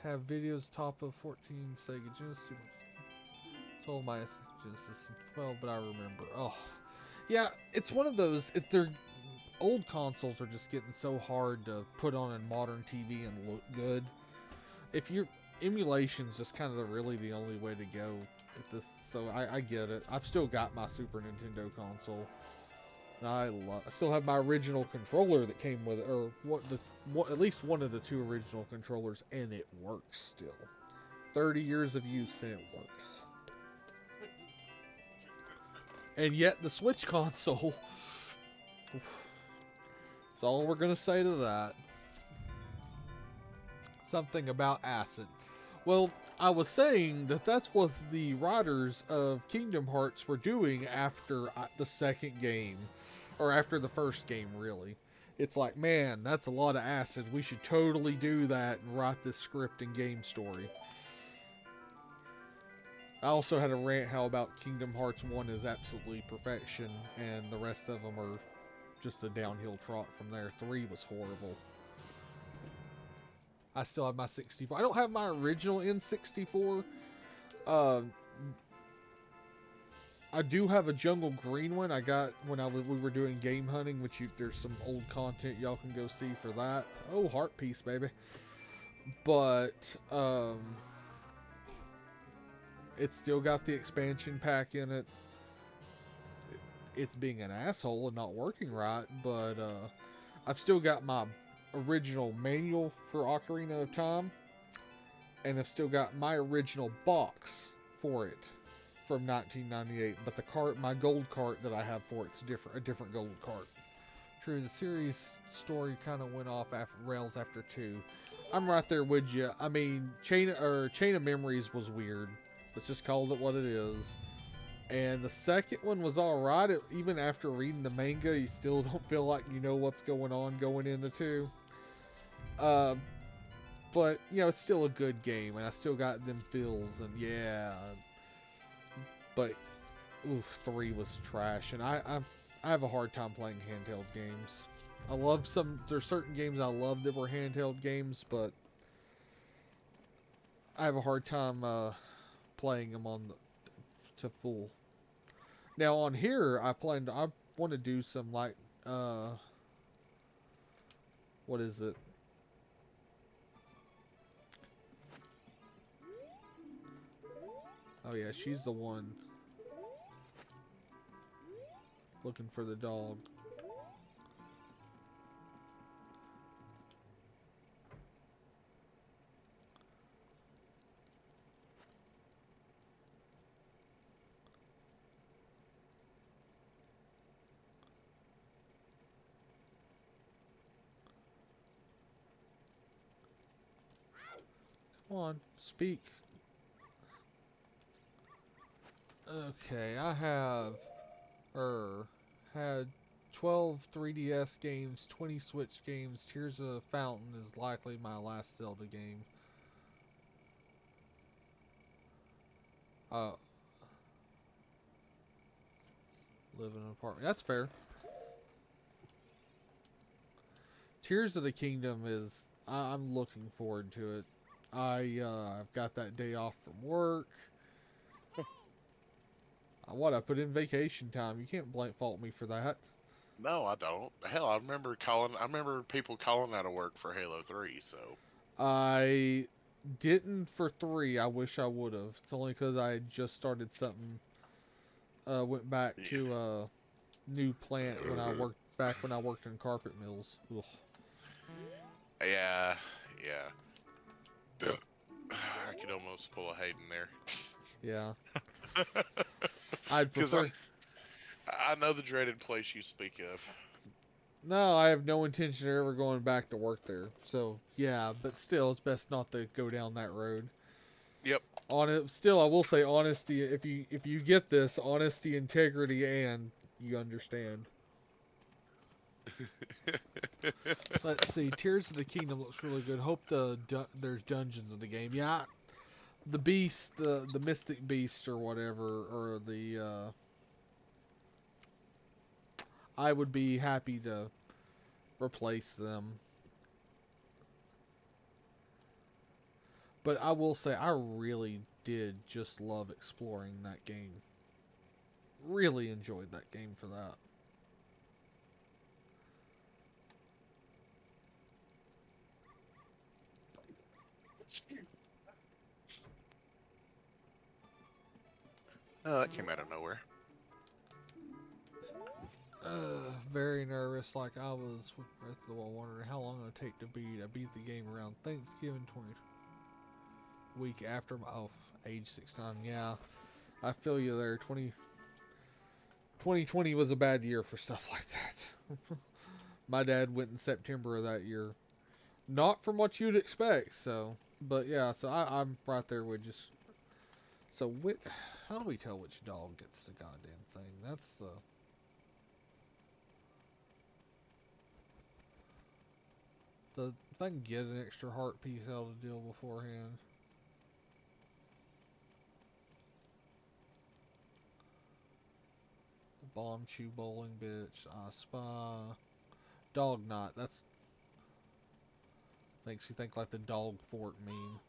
have videos top of 14 Sega Genesis. Told my Genesis 12, but I remember. Oh, yeah. It's one of those. Their old consoles are just getting so hard to put on a modern TV and look good. If your emulation's just kind of really the only way to go at this, so I get it. I've still got my Super Nintendo console. I still have my original controller that came with it, or at least one of the 2 original controllers, and it works still. 30 years of use and it works. And yet the Switch console. That's all we're gonna say to that. Something about acid. Well, I was saying that's what the writers of Kingdom Hearts were doing after the second game. Or after the first game, really. It's like, man, that's a lot of acid. We should totally do that and write this script and game story. I also had a rant how about Kingdom Hearts 1 is absolutely perfection, and the rest of them are just a downhill trot from there. 3 was horrible. I still have my 64. I don't have my original N64. I do have a Jungle Green one I got when we were doing game hunting, which there's some old content y'all can go see for that. Oh, heart piece, baby. But it's still got the expansion pack in it. it's being an asshole and not working right, but I've still got my original manual for Ocarina of Time, and I've still got my original box for it from 1998. But the cart, my gold cart that I have for it's different, a different gold cart. True, the series story kind of went off after rails after 2. I'm right there with you. I mean, Chain of Memories was weird. Let's just call it what it is. And the second one was alright. Even after reading the manga, you still don't feel like you know what's going on going into 2. Uh, but, you know, it's still a good game, and I still got them feels, and yeah. But, oof, 3 was trash, and I have a hard time playing handheld games. I love there's certain games I love that were handheld games, but I have a hard time playing them to full. Now on here, I want to do some like, what is it? Oh yeah, she's the one looking for the dog. Come on, speak. Okay, I have had 12 3DS games, 20 Switch games. Tears of the Fountain is likely my last Zelda game. Uh, live in an apartment. That's fair. Tears of the Kingdom is. I'm looking forward to it. I've got that day off from work. I put in vacation time. You can't fault me for that. No, I don't. Hell, I remember people calling out of work for Halo 3. So I didn't for 3. I wish I would have. It's only because I had just started something. Went back yeah, to a new plant when I worked in carpet mills. Ugh. yeah, yeah. I could almost pull a Hayden there. Yeah, I'd Because prefer. I know the dreaded place you speak of. No, I have no intention of ever going back to work there. So yeah, but still, it's best not to go down that road. Yep. On it, still, I will say honesty. If you get this, honesty, integrity, and you understand. Let's see. Tears of the Kingdom looks really good. Hope there's dungeons in the game. Yeah, the beast, the mystic beast or whatever, or the I would be happy to replace them. But I will say I really did just love exploring that game. Really enjoyed that game for that. Oh, that came out of nowhere. Very nervous, like I was with Breath of the Wild, wondering how long it would take to beat. I beat the game around Thanksgiving 20 week after my age 69. Yeah, I feel you there. 2020 was a bad year for stuff like that. My dad went in September of that year. Not from what you'd expect, so. But yeah, so I'm right there with just. So, how do we tell which dog gets the goddamn thing? That's the. If I can get an extra heart piece out of the deal beforehand. Bomb chew bowling bitch. Spa. Dog knot. That's. Makes you think like the dog fort meme.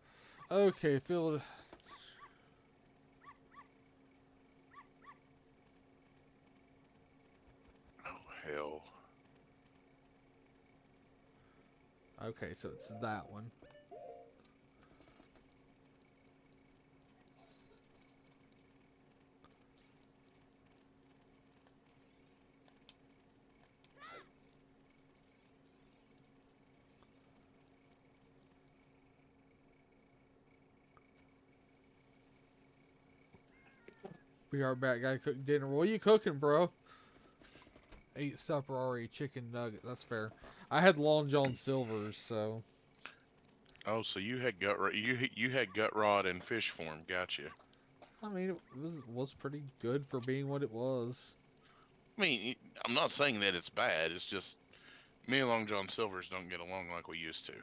Okay, Phil. Oh hell. Okay, so it's that one. Be right back. Gotta cook dinner. What are you cooking, bro? Ate supper already. Chicken nugget. That's fair. I had Long John Silver's, so. Oh, so you had you had gut rod and fish form. Gotcha. I mean, it was pretty good for being what it was. I mean, I'm not saying that it's bad. It's just me and Long John Silver's don't get along like we used to.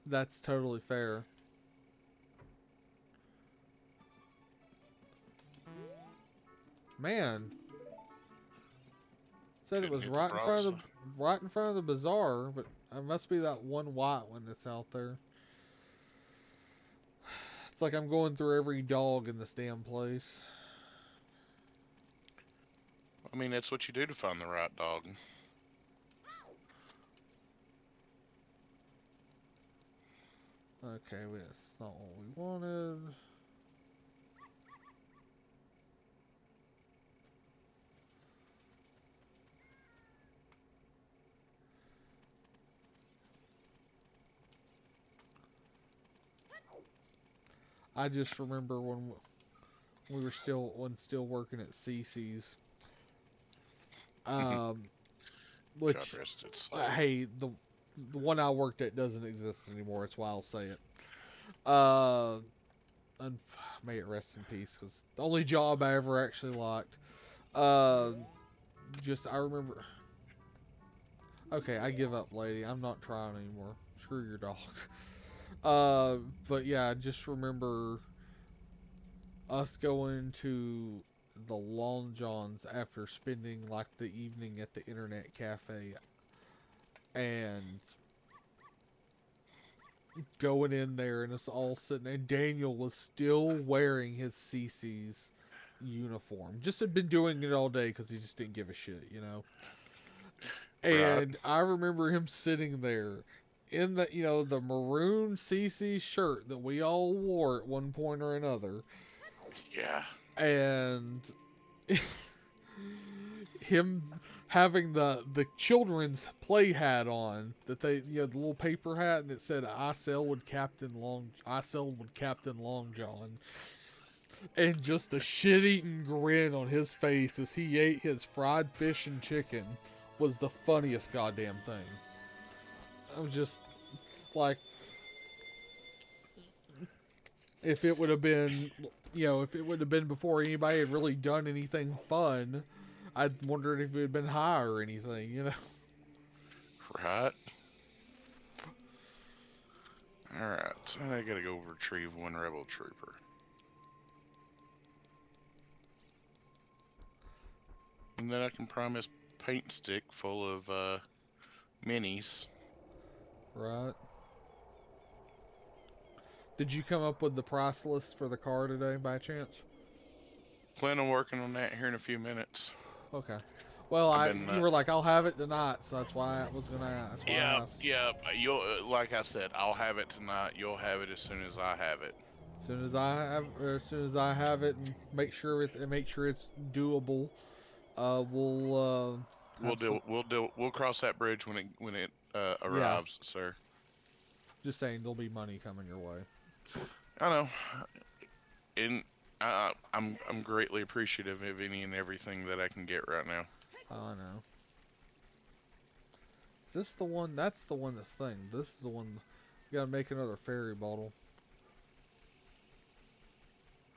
That's totally fair. Man, said it Couldn't was get the drops. right in front of the bazaar, but it must be that one white one that's out there. It's like I'm going through every dog in this damn place. I mean, that's what you do to find the right dog. Okay, that's not what we wanted. I just remember when we were still working at CC's. Um, God which rest its soul. hey, the one I worked at doesn't exist anymore. That's why I'll say it. Uh, and may it rest in peace, because the only job I ever actually liked. Uh, just I remember. Okay, I give up, lady. I'm not trying anymore. Screw your dog. But yeah, I just remember us going to the Long Johns after spending like the evening at the internet cafe and going in there and us all sitting and Daniel was still wearing his CC's uniform. Just had been doing it all day because he just didn't give a shit, you know. Right? And I remember him sitting there in the maroon CC shirt that we all wore at one point or another, Yeah. and him having the children's play hat on that they the little paper hat and it said I sell with Captain Long John, and just a shit-eating grin on his face as he ate his fried fish and chicken was the funniest goddamn thing. I was just like, if it would have been, if it would have been before anybody had really done anything fun, I'd wondered if it had been high or anything. Right? Alright, so I gotta go retrieve one rebel trooper. And then I can prime his paint stick full of minis. Right. Did you come up with the price list for the car today by chance? Plan on working on that here in a few minutes. Okay. Well, I've been, you were like, I'll have it tonight, so that's why I was gonna. That's why I yeah, asked. yeah. You'll, like I said, I'll have it tonight. You'll have it as soon as I have it. As soon as I have it, and make sure it's doable. We'll have some. We'll cross that bridge when it Yeah, arrives, sir. just saying, there'll be money coming your way. I know, and I'm greatly appreciative of any and everything that I can get right now. I know. Is this the one? That's the one that's thing. This is the one. You gotta make another fairy bottle.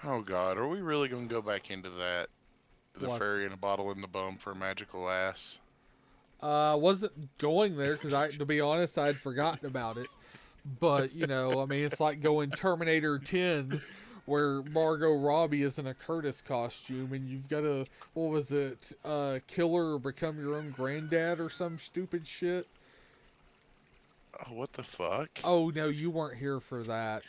Oh God, are we really gonna go back into that? The What? fairy in a bottle in the bum for a magical ass. I wasn't going there because to be honest, I'd forgotten about it. But I mean, it's like going Terminator 10, where Margot Robbie is in a Curtis costume, and you've got to, what was it, kill her or become your own granddad or some stupid shit. Oh, what the fuck? Oh no, you weren't here for that.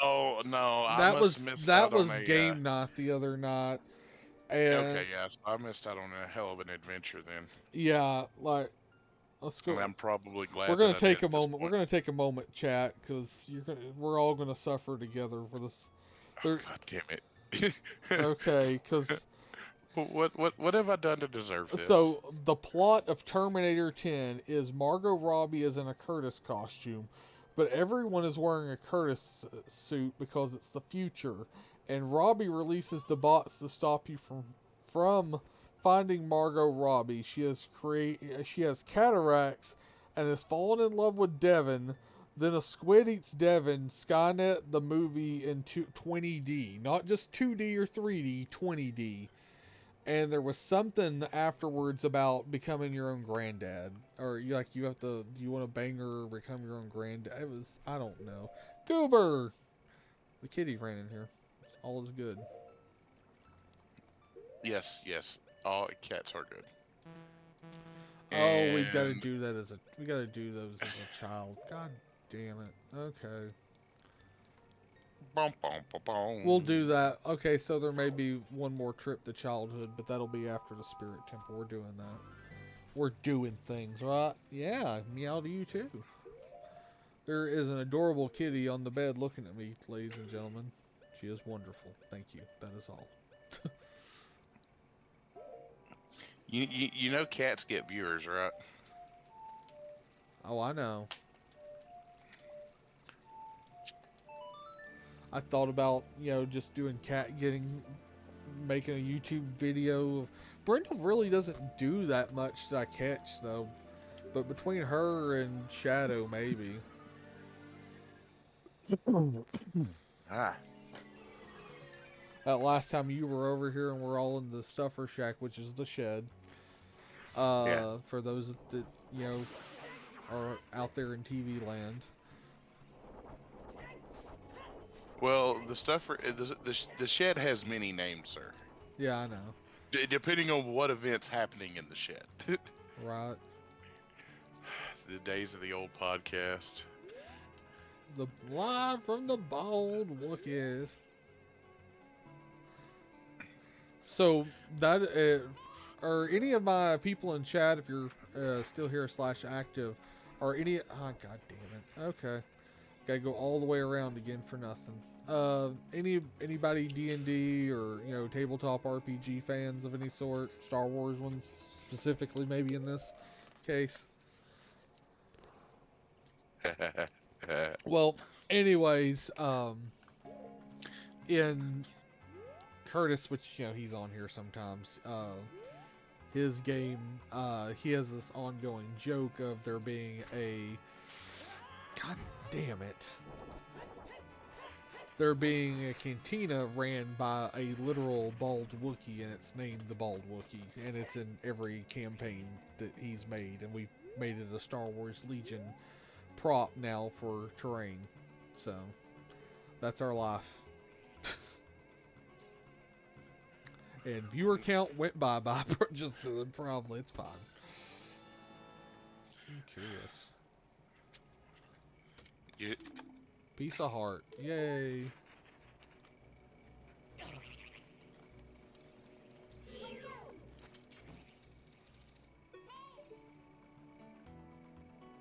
No, no, I That must have was missed that out on was a. game night the other night, Okay, and yes, I missed out on a hell of an adventure then, yeah, like let's and go. I'm probably We're glad that gonna I did take a at this moment. We're point. gonna take a moment, chat, because we're all gonna suffer together for this. Oh, There, God damn it! okay, because What have I done to deserve this? so the plot of Terminator 10 is Margot Robbie is in a Curtis costume, But everyone is wearing a Curtis suit because it's the future. And Robbie releases the bots to stop you from finding Margot Robbie. She has cataracts and has fallen in love with Devin. Then a squid eats Devin. Skynet the movie in 20D, not just 2D or 3D, 20D. And there was something afterwards about becoming your own granddad, or you have to, do you want to bang her or become your own granddad? It was, I don't know. Goober, the kitty ran in here. All is good. Yes, yes. All cats are good. Oh, we've got to And do that we got to do those as a child. God damn it. Okay. bum, bum, bum, We'll bum. do that. Okay, so there may be one more trip to childhood, but that'll be after the Spirit Temple. We're doing that. We're doing things, right? Yeah, meow to you too. There is an adorable kitty on the bed looking at me, ladies and gentlemen. She is wonderful. Thank you. That is all. You know cats get viewers, right? Oh, I know. I thought about, just doing making a YouTube video of Brenda really doesn't do that much that I catch though. But between her and Shadow maybe. Ah, That last time you were over here and we're all in the stuffer shack, which is the shed. yeah. For those that, are out there in TV land. Well, the stuff for the shed has many names, sir. Yeah, I know. Depending on what events happening in the shed. Right. The days of the old podcast. The live from the bald Wookiees. So that are any of my people in chat, if you're still here / active, are any? Oh, god damn it. Okay, gotta go all the way around again for nothing. Anybody D&D or tabletop RPG fans of any sort? Star Wars ones specifically, maybe in this case. Well, anyways, in Curtis, which he's on here sometimes. His game, he has this ongoing joke of there being God damn it. There being a cantina ran by a literal bald Wookiee, and it's named the Bald Wookiee, and it's in every campaign that he's made, and we've made it a Star Wars Legion prop now for terrain. So, that's our life. And viewer count went by just then, probably. It's fine. I'm curious. You, Piece of heart. Yay.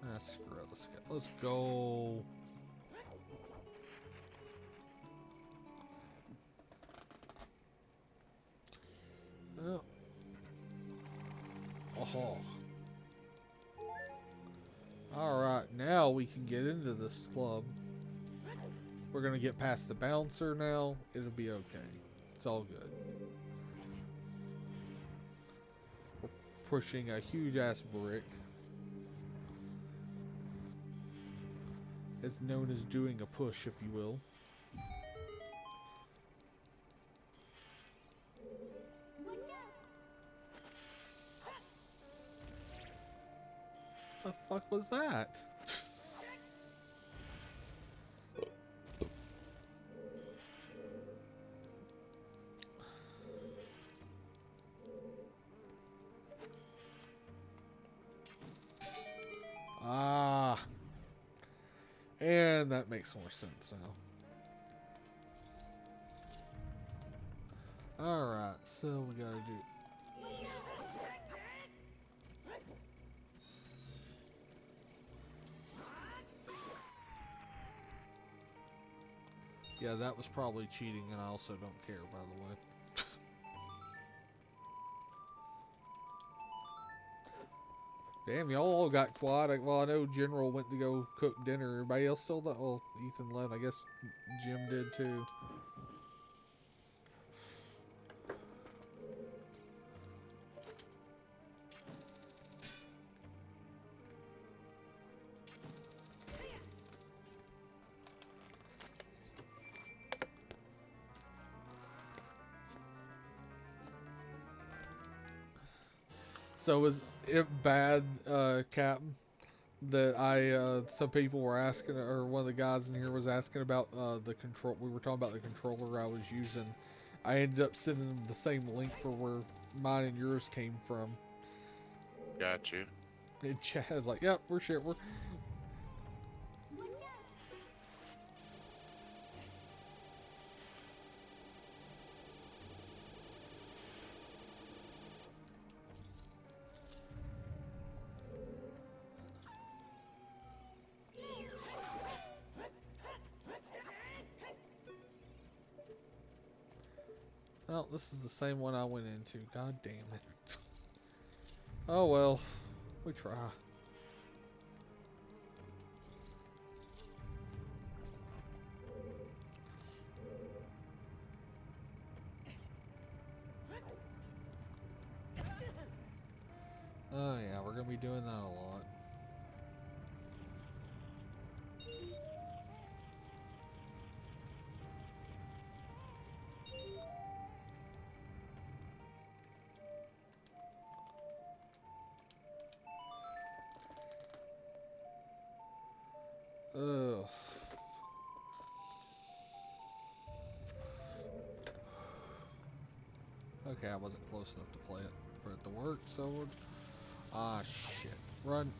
Ah, screw it. Let's go. Oh. Oh. Alright, now we can get into this club. We're gonna get past the bouncer now. It'll be okay. It's all good. We're pushing a huge ass brick. It's known as doing a push, if you will. What the fuck was that? Ah. And that makes more sense now. Alright, so we gotta do... Yeah, that was probably cheating, and I also don't care, by the way. Damn, y'all all got quiet. Well, I know General went to go cook dinner. Everybody else still that? Well, Ethan left. I guess Jim did too. So was it bad, Captain, that some people were asking, or one of the guys in here was asking about the control. We were talking about the controller I was using. I ended up sending them the same link for where mine and yours came from. Got you. And Chad's like, "Yep, we're shit. We're." Well, this is the same one I went into. God damn it. Oh well, we try. Oh yeah, we're gonna be doing that a lot. Ugh. Okay, I wasn't close enough to play it for it to work, so... Ah, shit. Run.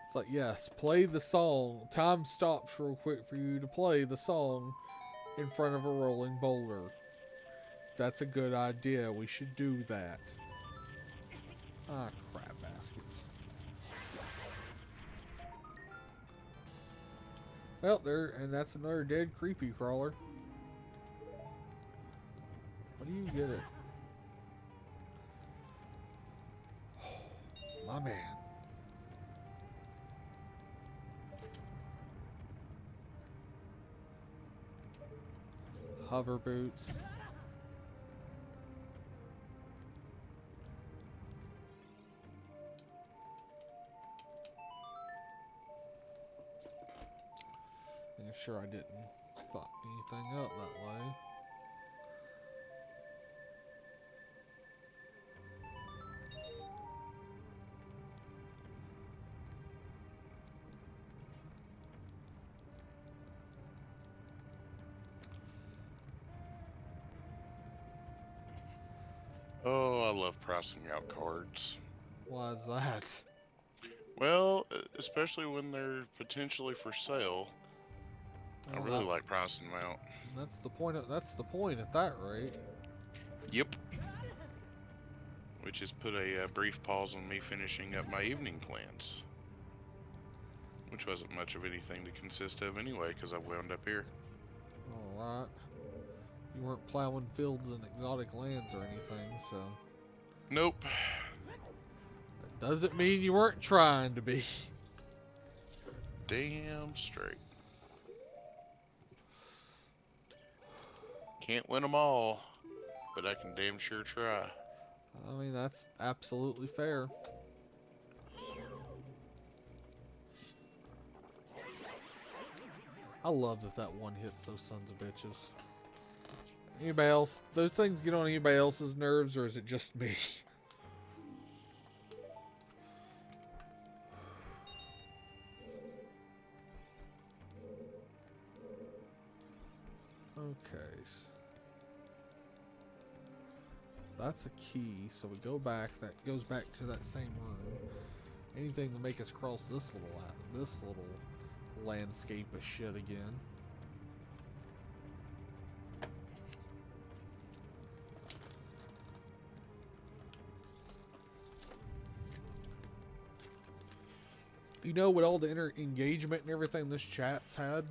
It's like, yes, play the song. Time stops real quick for you to play the song in front of a rolling boulder. That's a good idea. We should do that. Ah, crap baskets. Well, there, and that's another dead creepy crawler. What do you get it? My man. Hover boots. Making sure I didn't fuck anything up that way. Oh, I love pricing out cards. Why is that? Well, especially when they're potentially for sale. I Well, really like pricing them out. that's the point. That's the point at that rate. Yep. Which has put a brief pause on me finishing up my evening plans. Which wasn't much of anything to consist of anyway, because I wound up here. All right. You weren't plowing fields and exotic lands or anything, so Nope. that doesn't mean you weren't trying to be. Damn straight. Can't win them all, but I can damn sure try. I mean, that's absolutely fair. I love that one hits those sons of bitches. Anybody else? Those things get on anybody else's nerves, or is it just me? Okay. That's a key, so we go back. That goes back to that same room. Anything to make us cross this little landscape of shit again. You know, with all the engagement and everything this chat's had,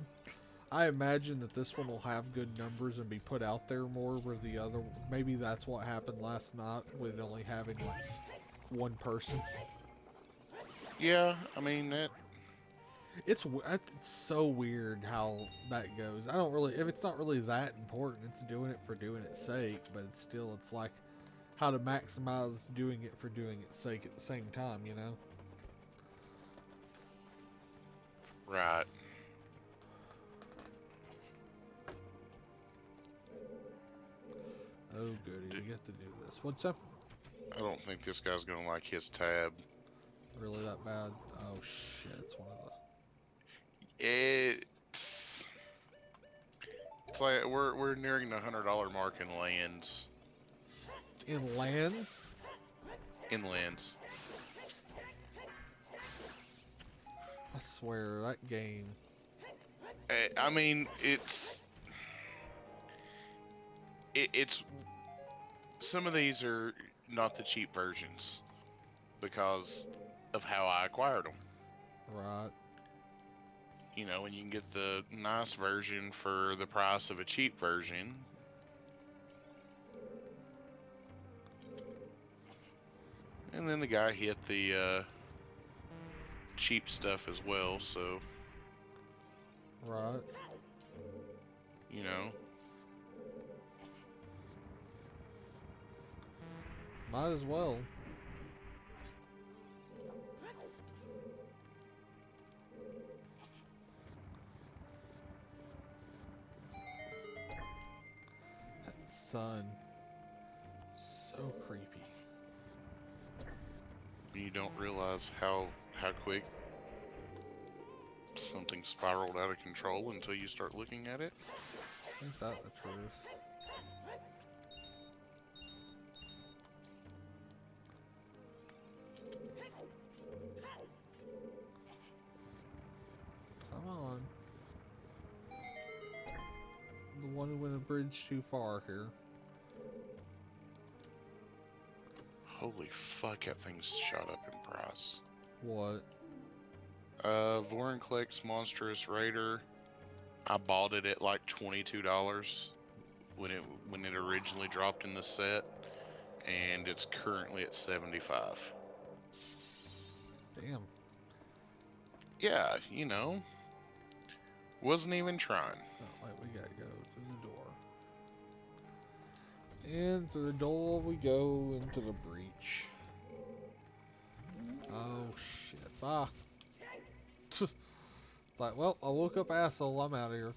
I imagine that this one will have good numbers and be put out there more, where the other, maybe that's what happened last night with only having like one person. Yeah, I mean that. It's so weird how that goes. I don't really, if it's not really that important, it's doing it for doing its sake, but it's still, it's like how to maximize doing it for doing its sake at the same time, you know? Right. Oh goody, D- we get to do this. What's up? I don't think this guy's gonna like his tab. Really that bad? Oh shit, it's one of It's it's like we're nearing the $100 mark in lands. the in lands. In lands. I swear that game. I mean it's some of these are not the cheap versions because of how I acquired them. Right. You know, and you can get the nice version for the price of a cheap version. And then the guy hit the cheap stuff as well, so Right. you know. Might as well. That sun. So creepy. You don't realize how quick something spiraled out of control until you start looking at it. Ain't that the truth? Come on. The one who went a bridge too far here. Holy fuck, that thing's shot up in price. What? Vorinclex Monstrous Raider. I bought it at like $22 when it originally dropped in the set, and it's currently at 75. Damn. Yeah, you know, wasn't even trying. Oh, wait, we gotta go to the door. And through the door we go into the breach. Oh shit. Ah. It's like, well, I woke up asshole, I'm out of here.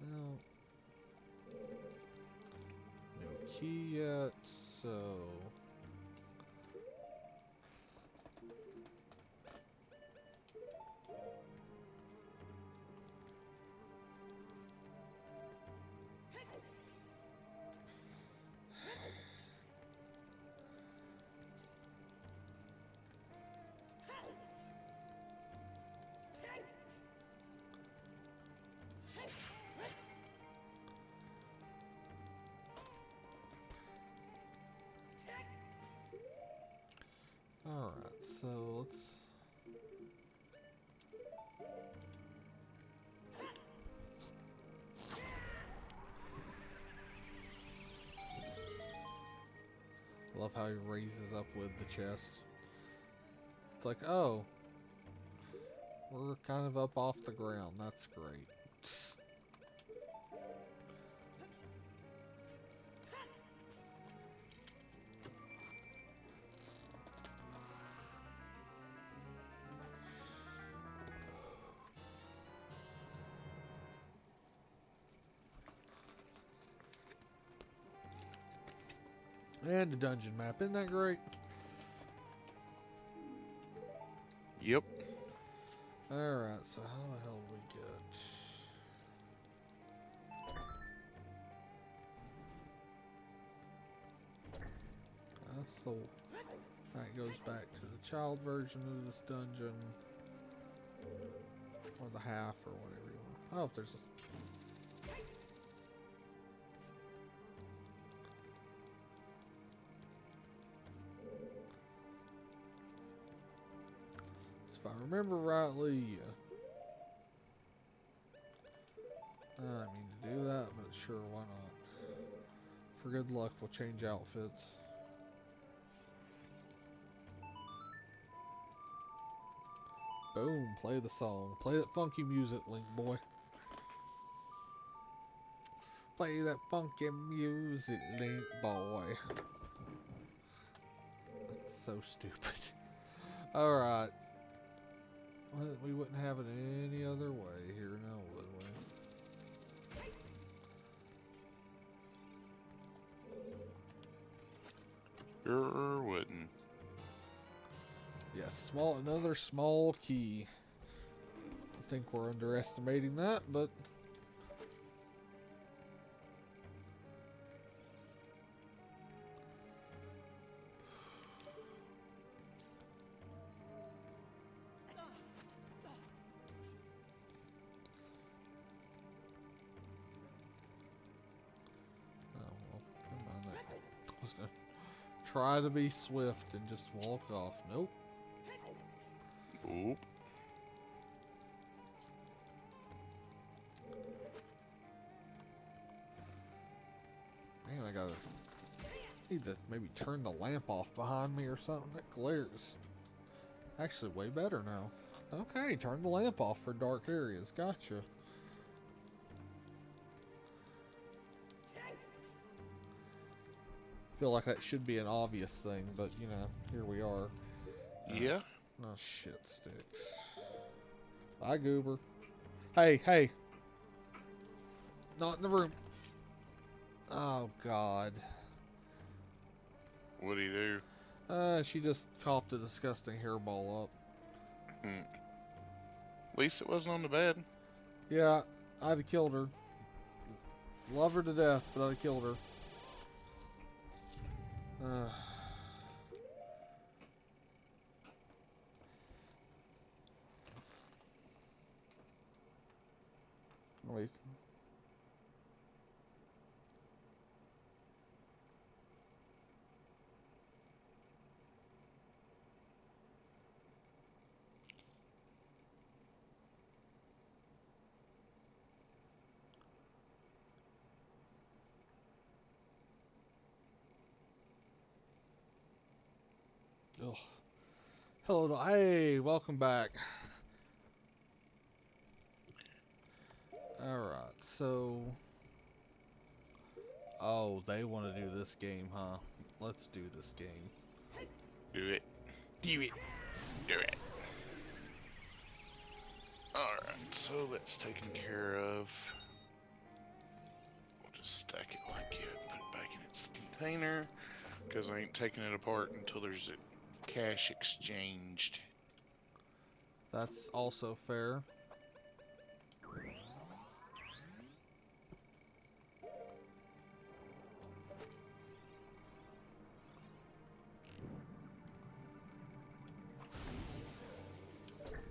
Well, no key yet, so... Alright, so let's... I love how he raises up with the chest. It's like, oh, we're kind of up off the ground. That's great. And a dungeon map. Isn't that great? Yep. Alright, so how the hell do we get... That's the... That goes back to the child version of this dungeon. Or the half, or whatever you want. Oh, if there's a... I remember rightly. I didn't mean to do that, but sure, why not? For good luck, we'll change outfits. Boom, play the song. Play that funky music, Link boy. Play that funky music, Link boy. That's so stupid. Alright. Well, we wouldn't have it any other way here now, would we? Sure wouldn't. Yes, another small key. I think we're underestimating that, but oh well, never mind that. I was gonna try to be swift and just walk off. Nope. Oop. Man, I gotta need to maybe turn the lamp off behind me or something. That glares. Actually, way better now. Okay, turn the lamp off for dark areas. Gotcha. Feel like that should be an obvious thing, but you know, here we are. Yeah. Oh shit, sticks. Bye, Goober. Hey, hey. Not in the room. Oh god. What'd he do? She just coughed a disgusting hairball up. At least it wasn't on the bed. Yeah, I'd have killed her. Love her to death, but I'd have killed her. Wait. Ugh. Hello, hey, welcome back. Alright, so... Oh, they want to do this game, huh? Let's do this game. Do it. Do it. Do it. Alright, so that's taken care of. We'll just stack it like it, put it back in its container, because I ain't taking it apart until there's a cash exchanged. That's also fair.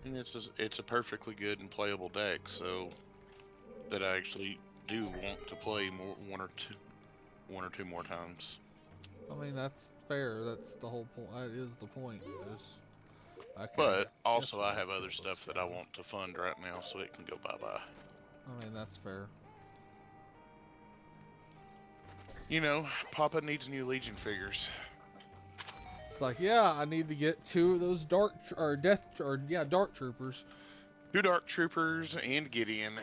And it's a perfectly good and playable deck, so that I actually do want to play one or two more times. I mean, that's fair. That's the whole point. That is the point. Okay, But guess also we'll I go have other Fearless stuff that I Scout. want to fund right now, so it can go bye-bye. I mean, that's fair. You know, Papa needs new Legion figures. It's like, yeah, I need to get 2 of those dark troopers. 2 Dark Troopers and Gideon.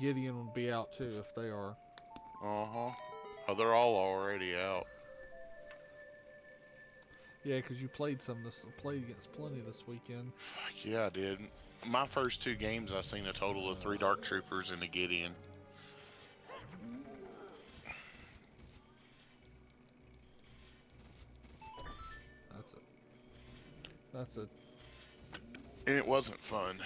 Gideon would be out too if they are. Uh-huh. Oh, they're all already out. Yeah, because you played against plenty this weekend. Fuck yeah, I did. My first 2 games, I seen a total of 3 Dark Troopers and a Gideon. That's it. And it wasn't fun.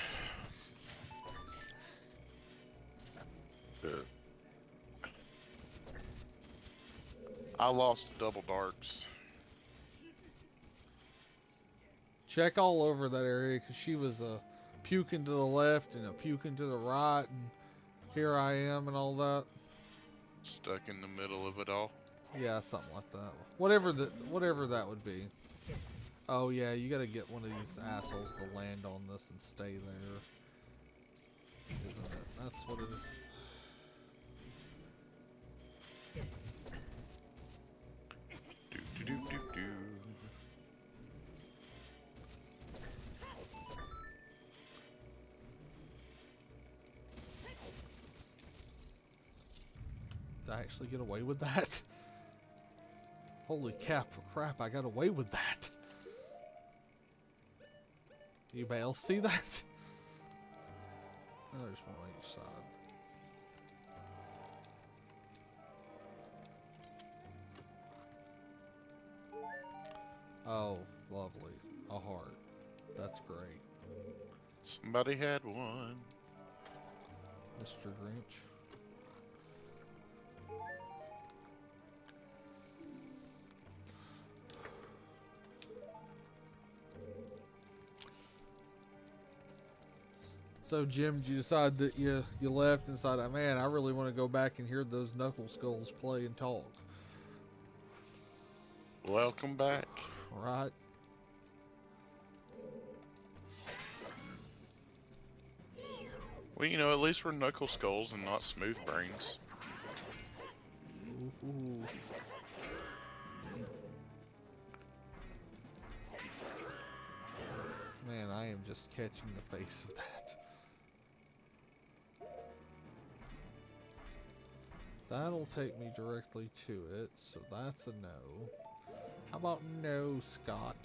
I lost double darks. Check all over that area because she was puking to the left and puking to the right, and here I am and all that. Stuck in the middle of it all. Yeah, something like that. Whatever that would be. Oh yeah, you gotta get one of these assholes to land on this and stay there. Isn't it? That's what it is. Do do do do do. Did I actually get away with that? Holy crap, I got away with that. Anybody else see that? Oh, there's one on each side. Oh, lovely. A heart. That's great. Somebody had one. Mr. Grinch. So Jim, did you decide that you left and decided, man, I really want to go back and hear those Knuckle Skulls play and talk, Welcome back. right? Well, you know, at least we're knuckle skulls and not smooth brains. Ooh. Man, I am just catching the face of that. That'll take me directly to it, so that's a no. How about no, Scott?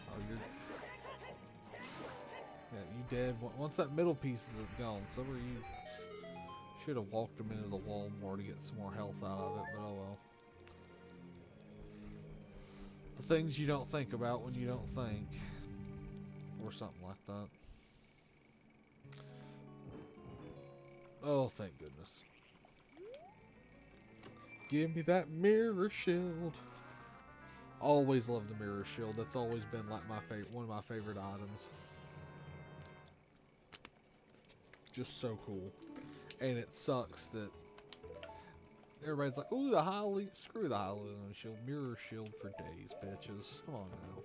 Oh, you're... Yeah, you dead. Once that middle piece is gone, so are you. Should have walked him into the wall more to get some more health out of it, but oh well. The things you don't think about when you don't think. Or something like that. Oh, thank goodness. Give me that mirror shield. Always loved the mirror shield. That's always been like my favorite, one of my favorite items. Just so cool. And it sucks that everybody's like, ooh, the highly, screw the highly shield, mirror shield for days, bitches. Come on now.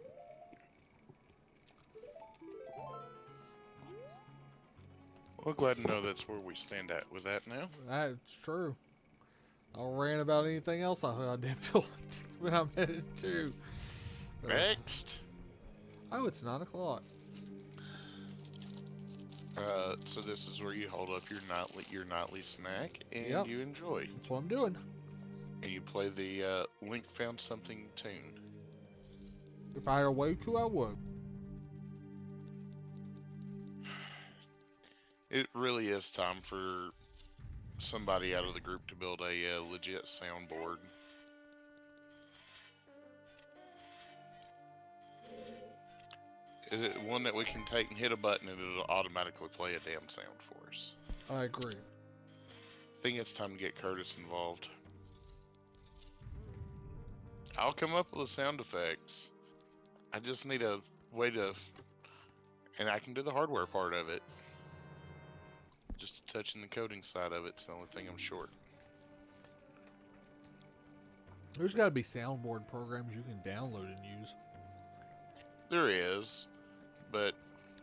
Well, glad to know that's where we stand at with that now. That's true. I ran about anything else I didn't feel like when I'm headed to. Next. Oh, it's 9 o'clock. So this is where you hold up your nightly snack and Yep. you enjoy. That's what I'm doing. And you play the Link Found Something tune. If I had a way to, I would. It really is time for somebody out of the group to build a legit soundboard. One that we can take and hit a button and it'll automatically play a damn sound for us. I agree. I think it's time to get Curtis involved. I'll come up with the sound effects. I just need a way to... And I can do the hardware part of it. Just touching the coding side of it's the only thing I'm short. There's got to be soundboard programs you can download and use. There is, but...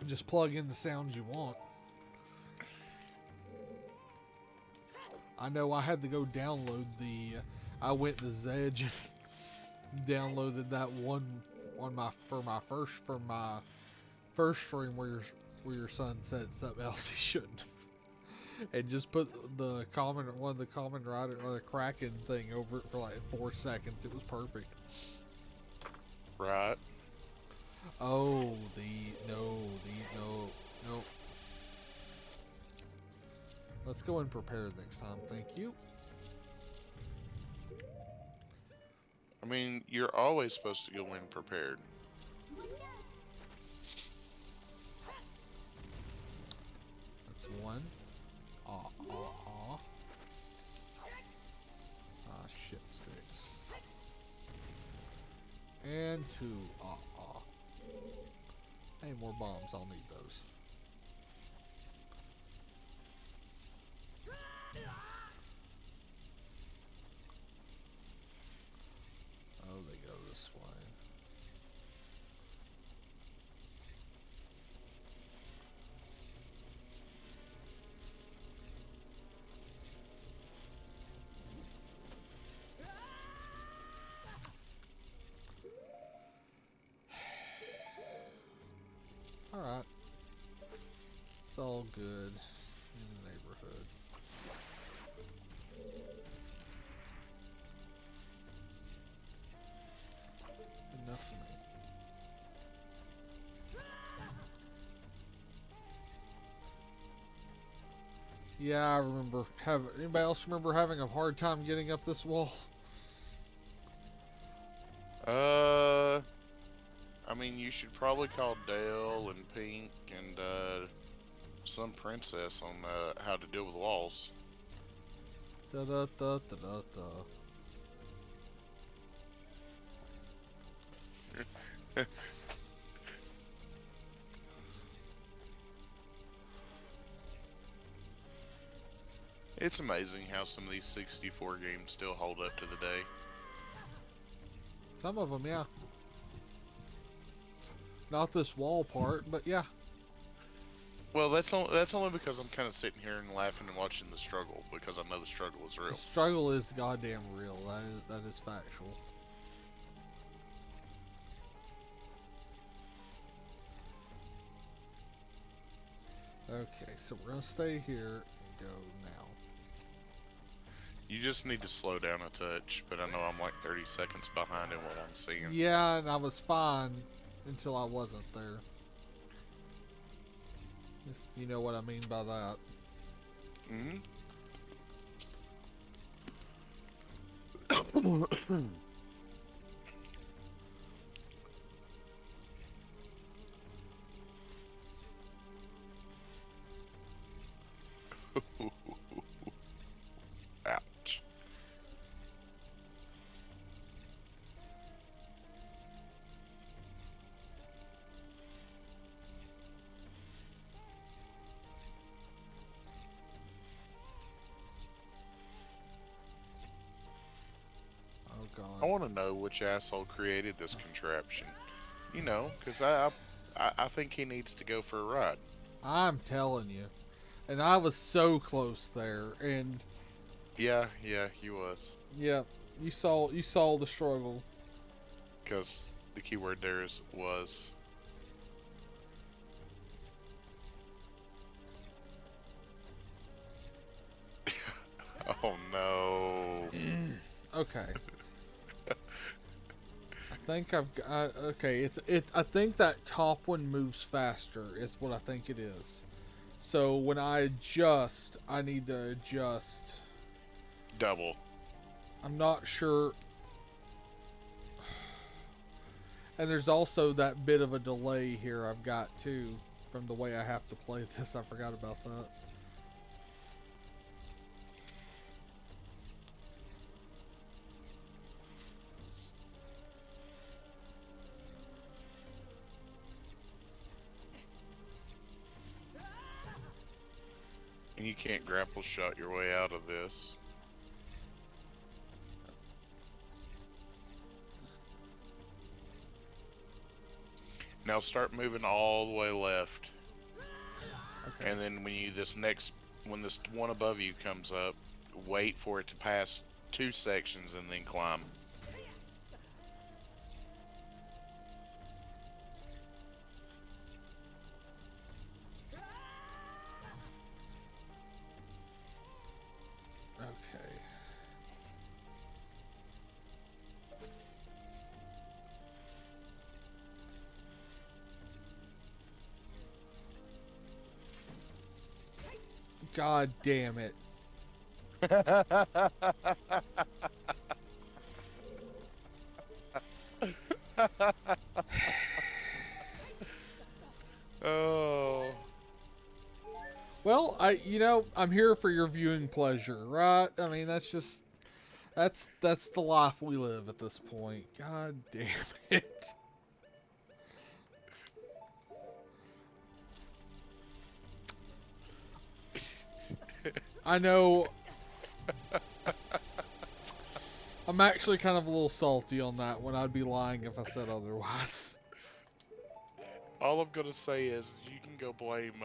Just plug in the sounds you want. I know I had to go download the... I went to Zedge and downloaded that one on my first stream where your son said something else he shouldn't, and just put one of the common rider or the Kraken thing over it for like 4 seconds. It was perfect. Right. Oh, no. Let's go and prepare next time. Thank you. I mean, you're always supposed to go in prepared. That's one. Ah, shit sticks. And two. Hey, more bombs. I'll need those. Alright. It's all good in the neighborhood. Enough for me. Yeah, I remember anybody else remember having a hard time getting up this wall? I mean, you should probably call Dale and Pink and some princess on how to deal with walls. Da da da da da da. It's amazing how some of these 64 games still hold up to the day. Some of them, yeah. Not this wall part, but yeah. Well, that's only because I'm kind of sitting here and laughing and watching the struggle, because I know the struggle is real. The struggle is goddamn real. That is factual. Okay, so we're gonna stay here and go now. You just need to slow down a touch, but I know I'm like 30 seconds behind in what I'm seeing. Yeah, and I was fine until I wasn't there. If you know what I mean by that. Mm-hmm. Ouch. Oh god. I want to know which asshole created this contraption. You know, because I think he needs to go for a ride. I'm telling you. And I was so close there, and Yeah, he was. yeah, you saw the struggle. Because the keyword there is was. Oh no. Okay. I think I've got okay, I think that top one moves faster is what I think it is. So when I adjust, I need to adjust. Double. I'm not sure. And there's also that bit of a delay here I've got too from the way I have to play this. I forgot about that. And you can't grapple shot your way out of this. Now start moving all the way left. Okay. And then when this one above you comes up, wait for it to pass 2 sections and then climb. Okay. God damn it. Oh. Well, I'm here for your viewing pleasure, right? I mean, that's the life we live at this point. God damn it. I know I'm actually kind of a little salty on that one. I'd be lying if I said otherwise. All I'm gonna say is you can go blame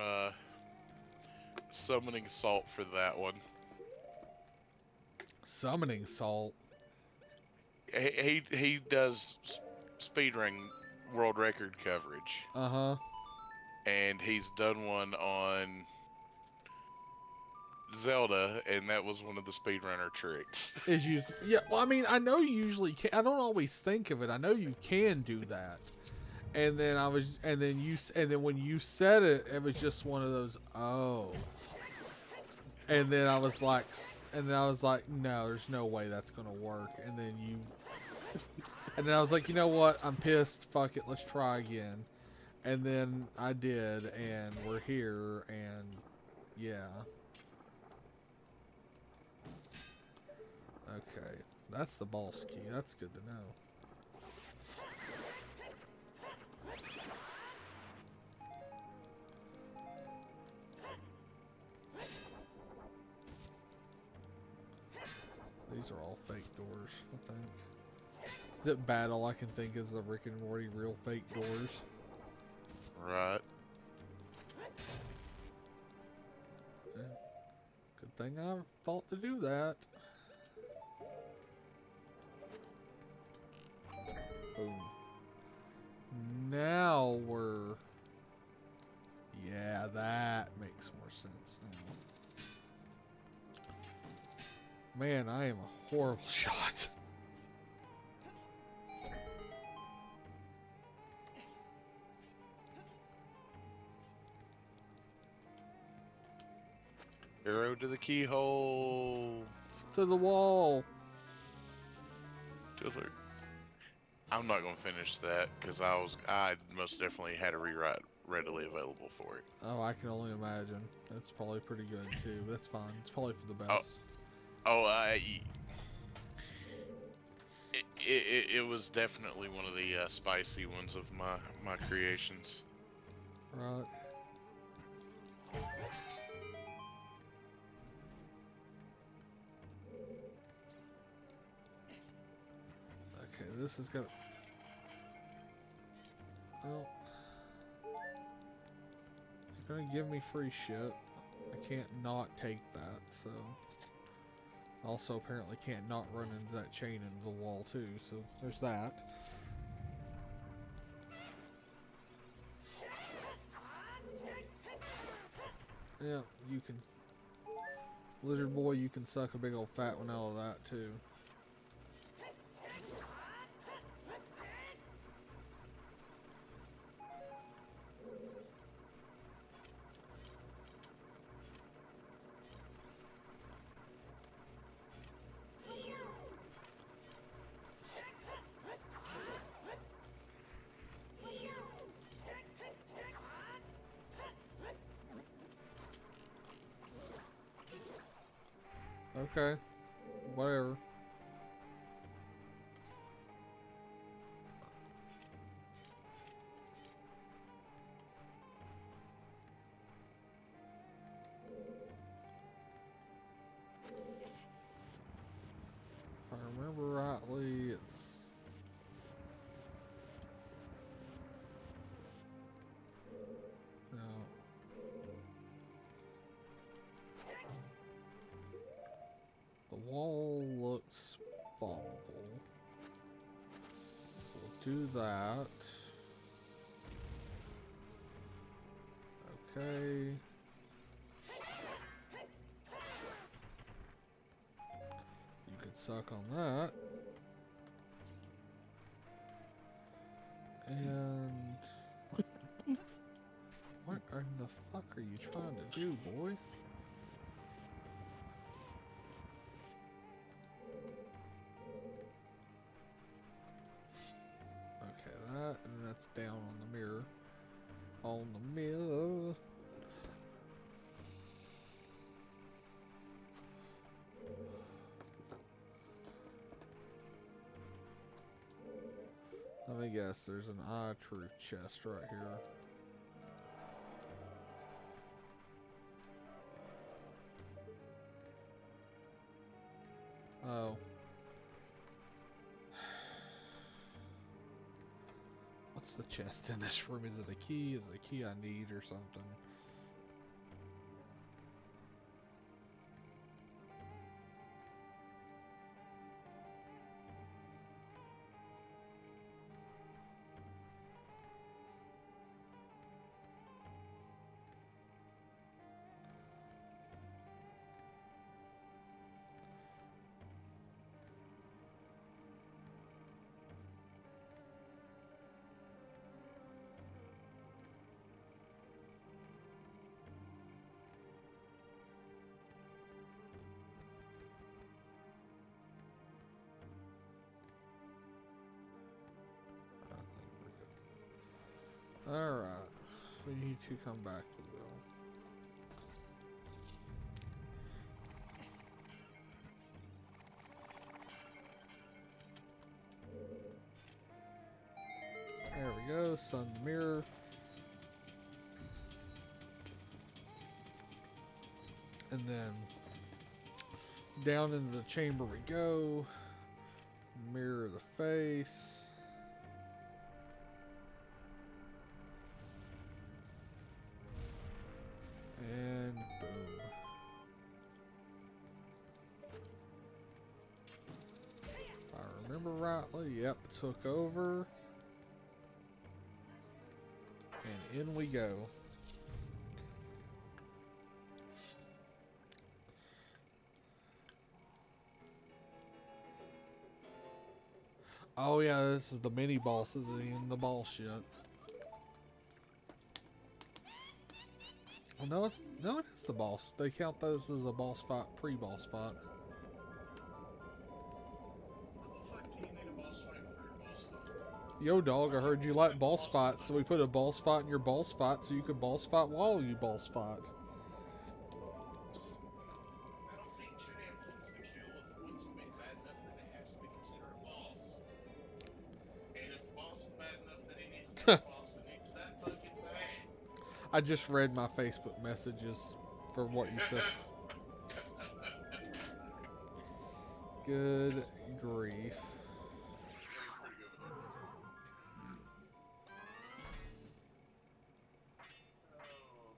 summoning salt for that one. Summoning salt. He does speedrun world record coverage, Uh-huh. and he's done one on Zelda, and that was one of the speedrunner tricks. Is use yeah. Well, I mean, I know you usually can. I don't always think of it. I know you can do that. And then and then when you said it, it was just one of those. Oh. And then I was like, no, there's no way that's gonna work. And then I was like, you know what? I'm pissed. Fuck it. Let's try again. And then I did, and we're here, and yeah. Okay, that's the boss key. That's good to know. These are all fake doors, I think. Is it bad? All I can think is the Rick and Morty real fake doors. Right. Yeah. Good thing I thought to do that. Boom. Now we're... Yeah, that makes more sense now. Man, I am a horrible shot. Arrow to the keyhole. To the wall. I'm not gonna finish that because I most definitely had a rewrite readily available for it. Oh, I can only imagine. That's probably pretty good too. That's fine. It's probably for the Oh, best. it was definitely one of the spicy ones of my creations. Right. Okay, this is gonna... Well... You're gonna give me free shit. I can't not take that, so... Also, apparently can't not run into that chain into the wall, too, so there's that. Yeah, you can... Lizard boy, you can suck a big old fat one out of that, too. Okay. Whatever. If I remember rightly, it's... No. The wall looks bombable. So we'll do that. Okay. You could suck on that. And... What in the fuck are you trying to do, boy? Okay, that, and that's down on the mirror. On the mirror. Let me guess, there's an eye truth chest right here. Oh. What's the chest in this room? Is it a key? Is it a key I need or something? Alright. We need to come back, we will. There we go, sun mirror. And then down into the chamber we go. Mirror the face. And boom. If I remember rightly, yep, took over. And in we go. Oh yeah, this is the mini boss, isn't even the boss yet. Well, no, it is the boss. They count those as a boss fight, pre-boss fight. What the fuck do you need a boss fight for your boss fight? Yo, dog, I heard you Fight like the boss boss fights, so fight. we put a boss fight in your boss fight so you can boss fight while you boss fight. Just, I don't need two damn things to kill if one's bad enough that it has to be considered a boss. And if the boss is bad enough that he needs another boss, then he's that fucking bad. I just read my Facebook messages for what you said. Good grief. Yeah, he's pretty good with that. Oh.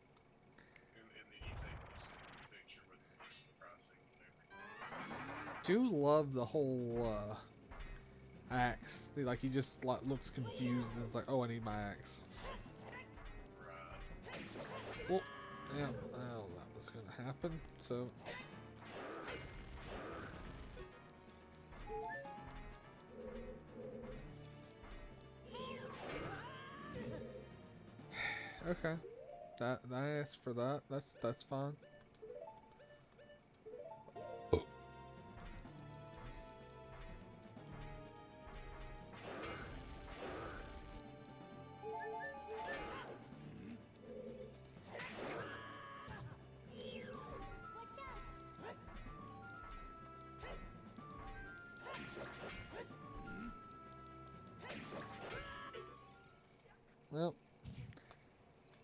And then you send him a picture with the list of the pricing and everything. Do love the whole axe. Like he just like looks confused and is like, "Oh, I need my axe." Right. Well, yeah, well, that was gonna happen. So, okay, that I asked for that. That's fine. Well,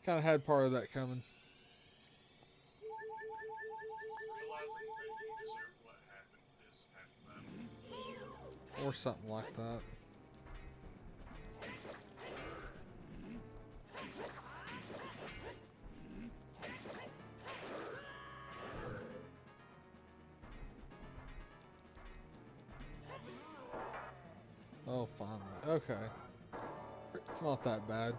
kind of had part of that coming, Realizing that you deserve what happened is half the battle. or something like that. Oh, finally. Okay, it's not that bad.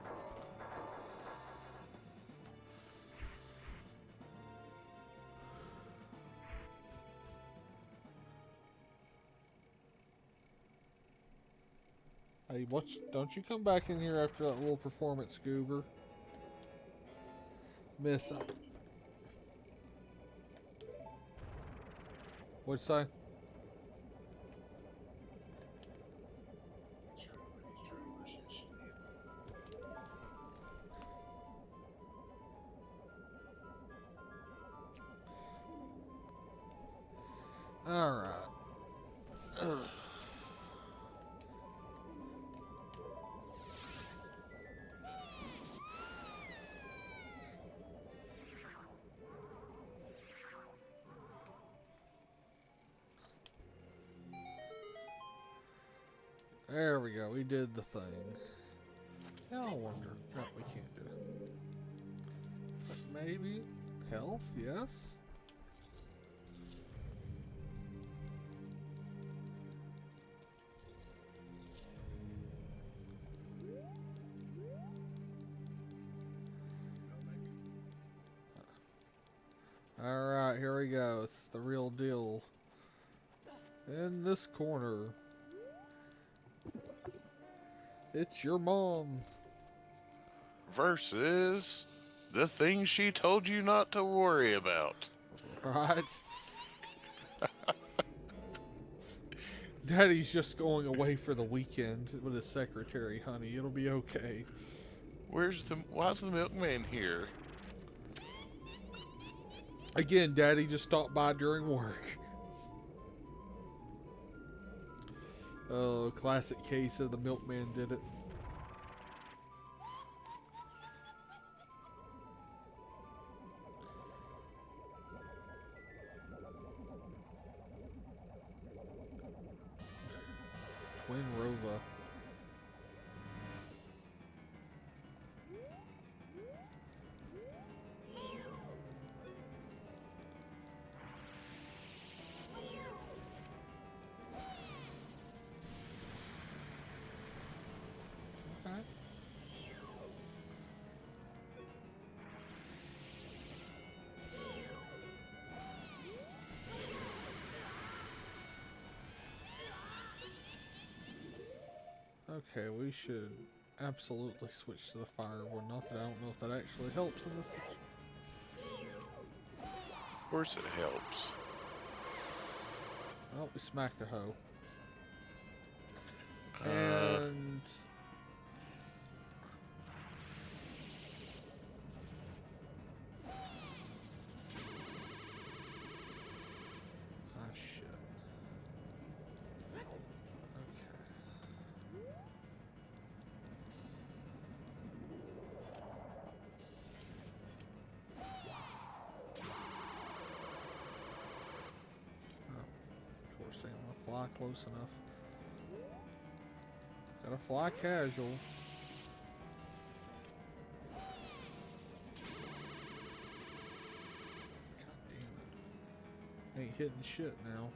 Hey, don't you come back in here after that little performance, goober. Miss. What'd you say? He's trying to rush his shit in. Alright. There we go. We did the thing. Now I wonder. No, we can't do it. But maybe health, yes. Alright, here we go. It's the real deal. In this corner, it's your mom. Versus the things she told you not to worry about. Right? Daddy's just going away for the weekend with his secretary, honey. It'll be okay. Why's the milkman here? Again, Daddy just stopped by during work. Oh, classic case of the milkman did it. Twin Rova. Okay. Okay, we should absolutely switch to the fire one. Not that I don't know if that actually helps in this situation. Of course it helps. Oh, we smacked the hoe. Uh, And... ah, shit. Okay. Oh, of course, ain't gonna fly close enough. Gotta fly casual. God damn it. Ain't hitting shit now.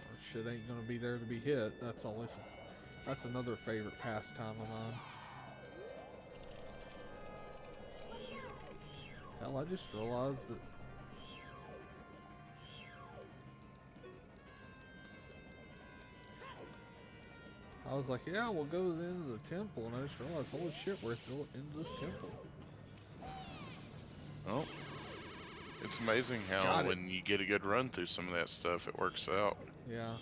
Or shit ain't gonna be there to be hit. That's always... that's another favorite pastime of mine. Hell, I just realized that... I was like, yeah, we'll go to the end of the temple, and I just realized, holy shit, we're at the end of this temple. oh, it's amazing how Got it. when you get a good run through some of that stuff, it works out. Yeah.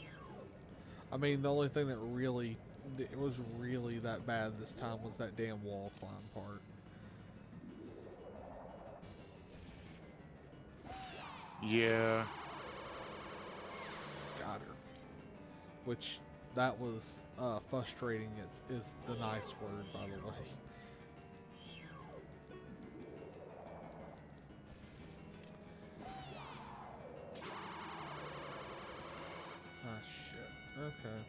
I mean, the only thing that really... it was really that bad this time was that damn wall climb part. Yeah. Got her. Which, that was frustrating, is the nice word, by the way. Ah, shit. Okay.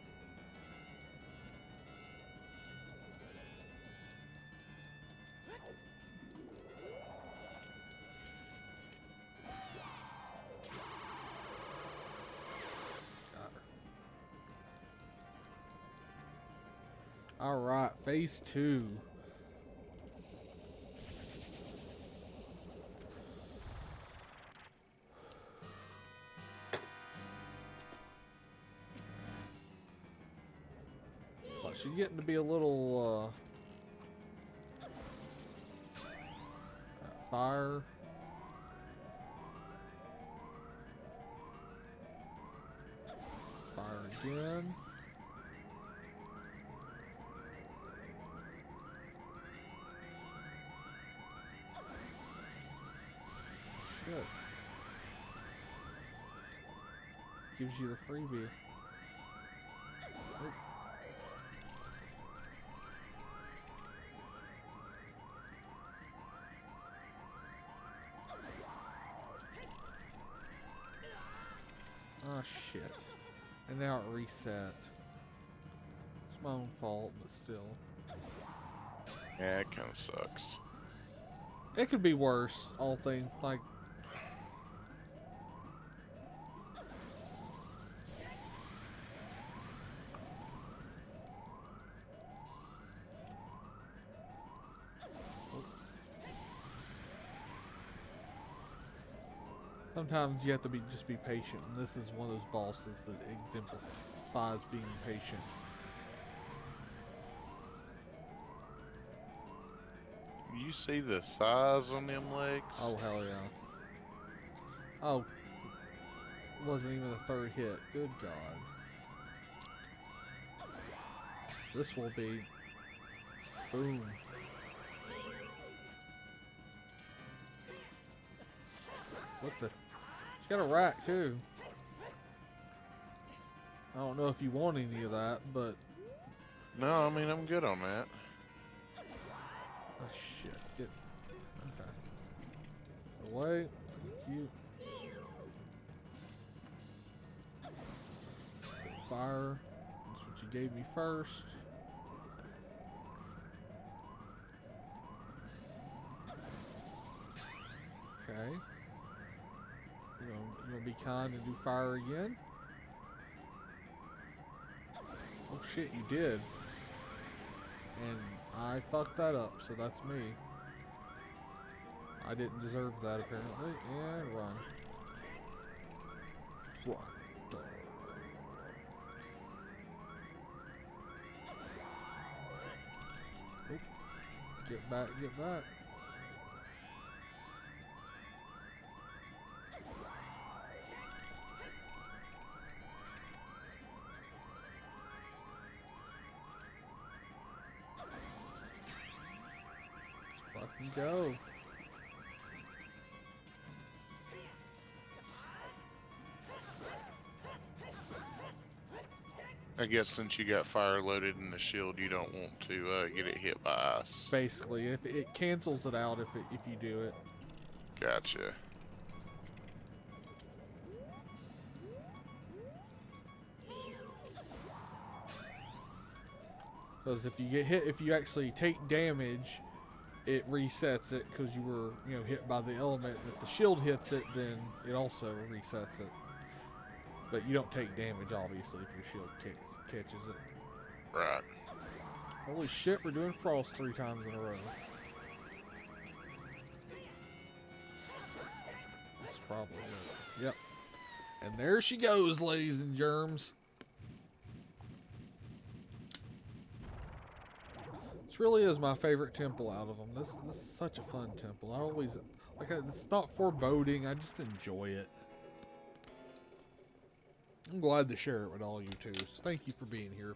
Got her. Alright, phase 2. So she's getting to be a little, fire. Fire again. Shit. Gives you the freebie. Oh. Oh shit. And now it reset. It's my own fault, but still. Yeah, it kind of sucks. It could be worse, all things like... sometimes you have to just be patient, and this is one of those bosses that exemplifies being patient. You see the thighs on them legs? Oh hell yeah. Oh, wasn't even the third hit. Good God. This will be... Boom. Look, she's got a rack too. I don't know if you want any of that, but... No, I mean, I'm good on that. Oh, shit. Get... Okay. Away. Thank you. Fire. That's what you gave me first. Okay. You'll be kind and do fire again. Oh shit, you did. And I fucked that up, so that's me. I didn't deserve that apparently. And run. Run. Oh. Get back, get back. Let's fucking go. I guess since you got fire loaded in the shield, you don't want to get it hit by ice. Basically, if it cancels it out if you do it. Gotcha. Because if you get hit, if you actually take damage, it resets it because you were, hit by the element. If the shield hits it, then it also resets it. But you don't take damage, obviously, if your shield catches it. Right. Holy shit, we're doing frost 3 times in a row. That's probably it. Yep. And there she goes, ladies and germs. This really is my favorite temple out of them. This is such a fun temple. I always, it's not foreboding, I just enjoy it. I'm glad to share it with all you too. So thank you for being here.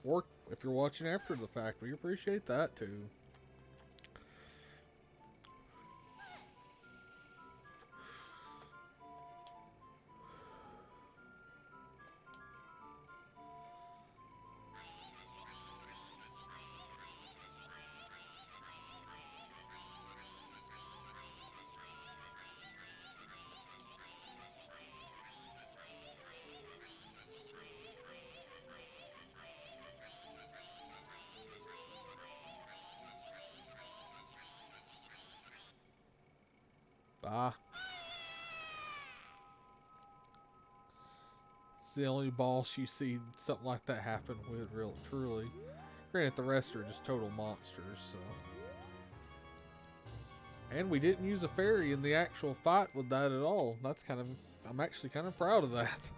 Or if you're watching after the fact, we appreciate that too. Ah. It's the only boss you see something like that happen with, real truly. Granted, the rest are just total monsters, so. And we didn't use a fairy in the actual fight with that at all. That's I'm actually kind of proud of that.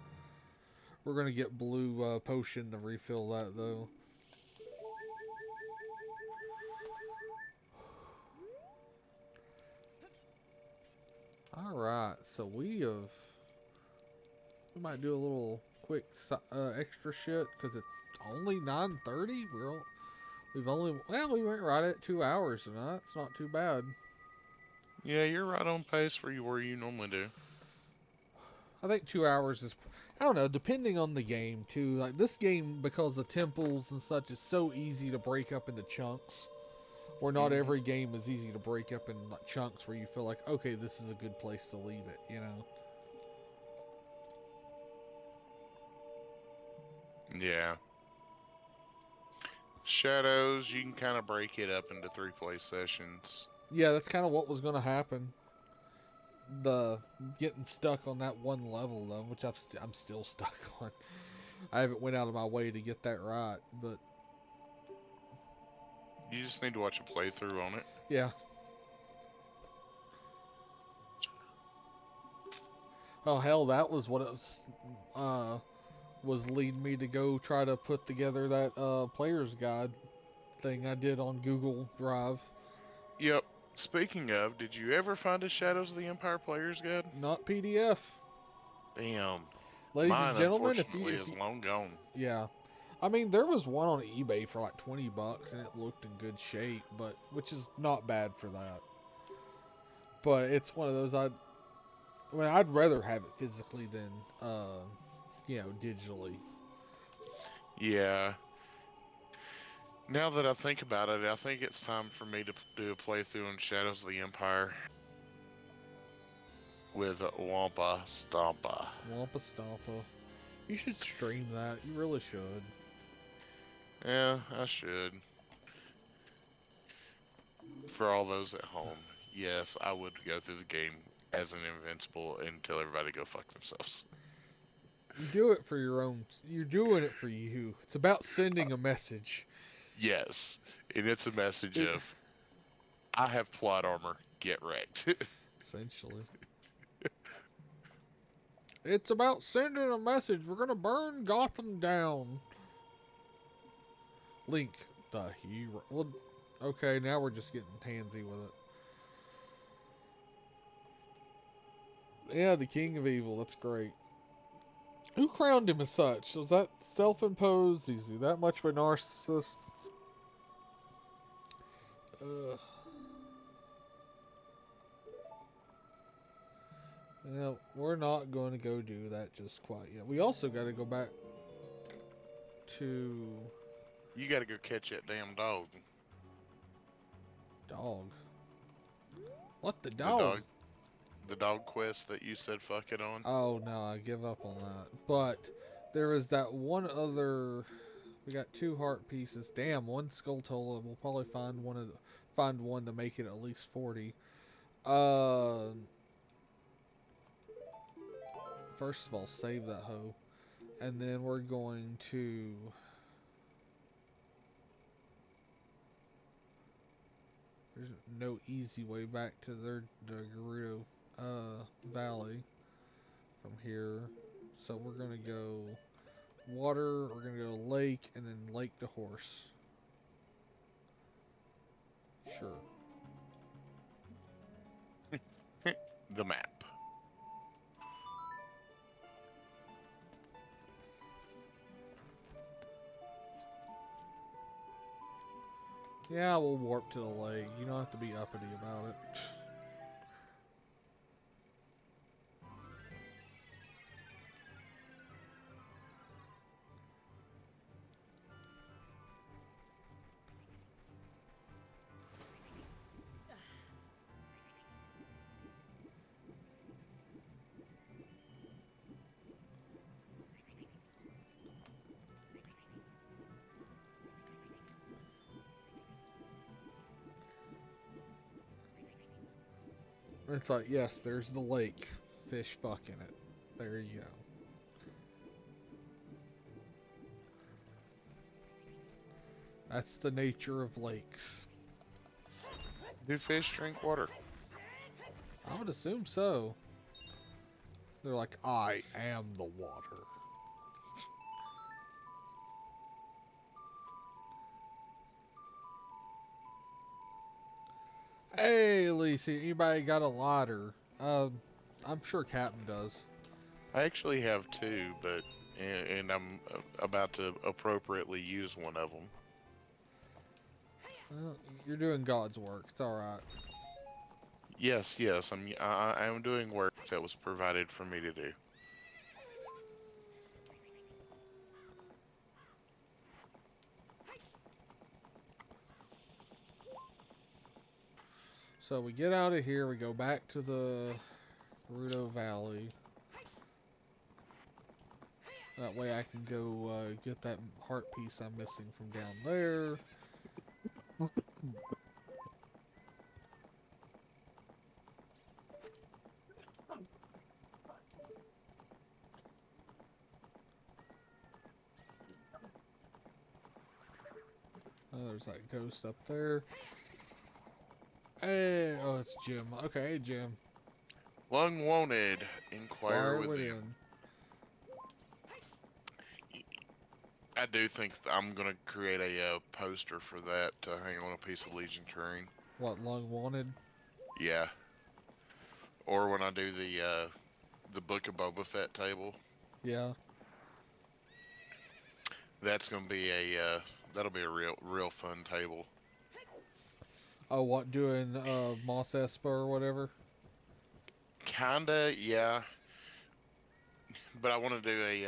We're gonna get blue potion to refill that though. Alright, so we might do a little quick extra shit because it's only 9:30. We went right at 2 hours tonight. It's not too bad. Yeah, you're right on pace for where you normally do. I think 2 hours is, I don't know, depending on the game too. Like this game, because the temples and such is so easy to break up into chunks. Where not every game is easy to break up in like chunks where you feel like, okay, this is a good place to leave it, Yeah. Shadows, you can kind of break it up into 3 play sessions. Yeah, that's kind of what was going to happen. The getting stuck on that one level though, which I'm still stuck on. I haven't went out of my way to get that right, but You just need to watch a playthrough on it. yeah. Oh hell, that was what it was leading me to go try to put together that player's guide thing I did on Google Drive. Yep. Speaking of, did you ever find a Shadows of the Empire Player's Guide? Not PDF. Damn. Ladies and Mine, gentlemen, unfortunately, if is you, long gone. yeah. I mean, there was one on eBay for like $20 and it looked in good shape, but which is not bad for that. But it's one of those I'd rather have it physically than digitally. Yeah. Now that I think about it, I think it's time for me to do a playthrough in Shadows of the Empire with Wampa Stompa. Wampa Stompa. You should stream that. You really should. Yeah, I should. For all those at home, yes, I would go through the game as an invincible and tell everybody to go fuck themselves. You do it for your own. You're doing it for you. It's about sending a message. Yes, and it's a message It, of, I have plot armor, get wrecked. essentially. It's about sending a message. We're gonna burn Gotham down. Link, the hero. Well, okay, now we're just getting tansy with it. Yeah, the King of Evil. That's great. Who crowned him as such? Was that self-imposed? Is he that much of a narcissist? Uh, yeah, we're not going to go do that just quite yet. We also got to go back to You gotta go catch that damn dog. dog. What the The dog? dog, the dog quest that you said fuck it on. Oh no, I give up on that. But there is that one other. We got 2 heart pieces. Damn, 1 skull tola. We'll probably find one to make it at least 40. Uh, First of all, save that hoe, and then we're going to. There's no easy way back to the Gerudo Valley from here, so we're gonna go water. We're gonna go lake, and then lake to horse. Sure. The map. Yeah, we'll warp to the lake. You don't have to be uppity about it. It's like, yes, there's the lake. Fish fucking it. There you go. That's the nature of lakes. Do fish drink water? I would assume so. They're like, I am the water. Hey, Lacey, anybody got a lighter? I'm sure Captain does. I actually have two, but and I'm about to appropriately use one of them. Well, you're doing God's work. It's alright. Yes, yes, I am doing work that was provided for me to do. So we get out of here, we go back to the Gerudo Valley. That way I can go get that heart piece I'm missing from down there. Oh, there's that ghost up there. Hey, oh, it's Jim. Okay, hey, Jim. Lung wanted, inquire Fire within. within. I do think I'm gonna create a poster for that to hang on a piece of Legion terrain. What, Lung wanted? Yeah. Or when I do the Book of Boba Fett table. Yeah. That's gonna be that'll be a real fun table. Oh, what, doing Moss Espa or whatever? Kinda, yeah. But I want to do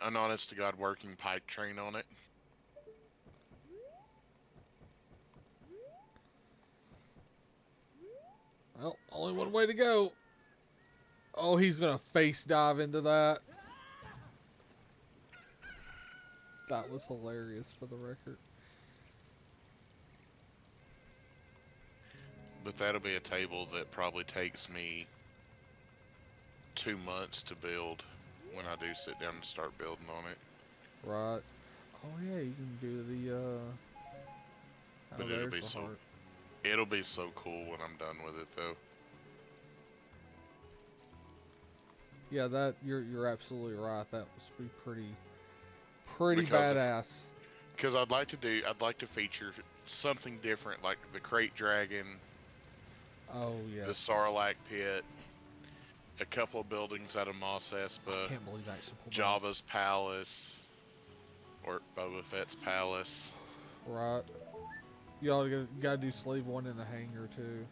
an honest to God working pike train on it. Well, only one way to go. Oh, he's gonna face dive into that. That was hilarious for the record. But that'll be a table that probably takes me 2 months to build when I do sit down and start building on it. Right. Oh yeah, you can do the oh, But there's the heart. it'll be so cool when I'm done with it though. Yeah, that you're absolutely right. That must be pretty Because if badass. because I'd like to feature something different like the crate dragon, Oh the yes. Sarlacc pit, a couple of buildings out of Mos I Espa, can't believe I actually pulled that off. Java's palace, or Boba Fett's palace. Right. You gotta do sleeve one in the hangar too.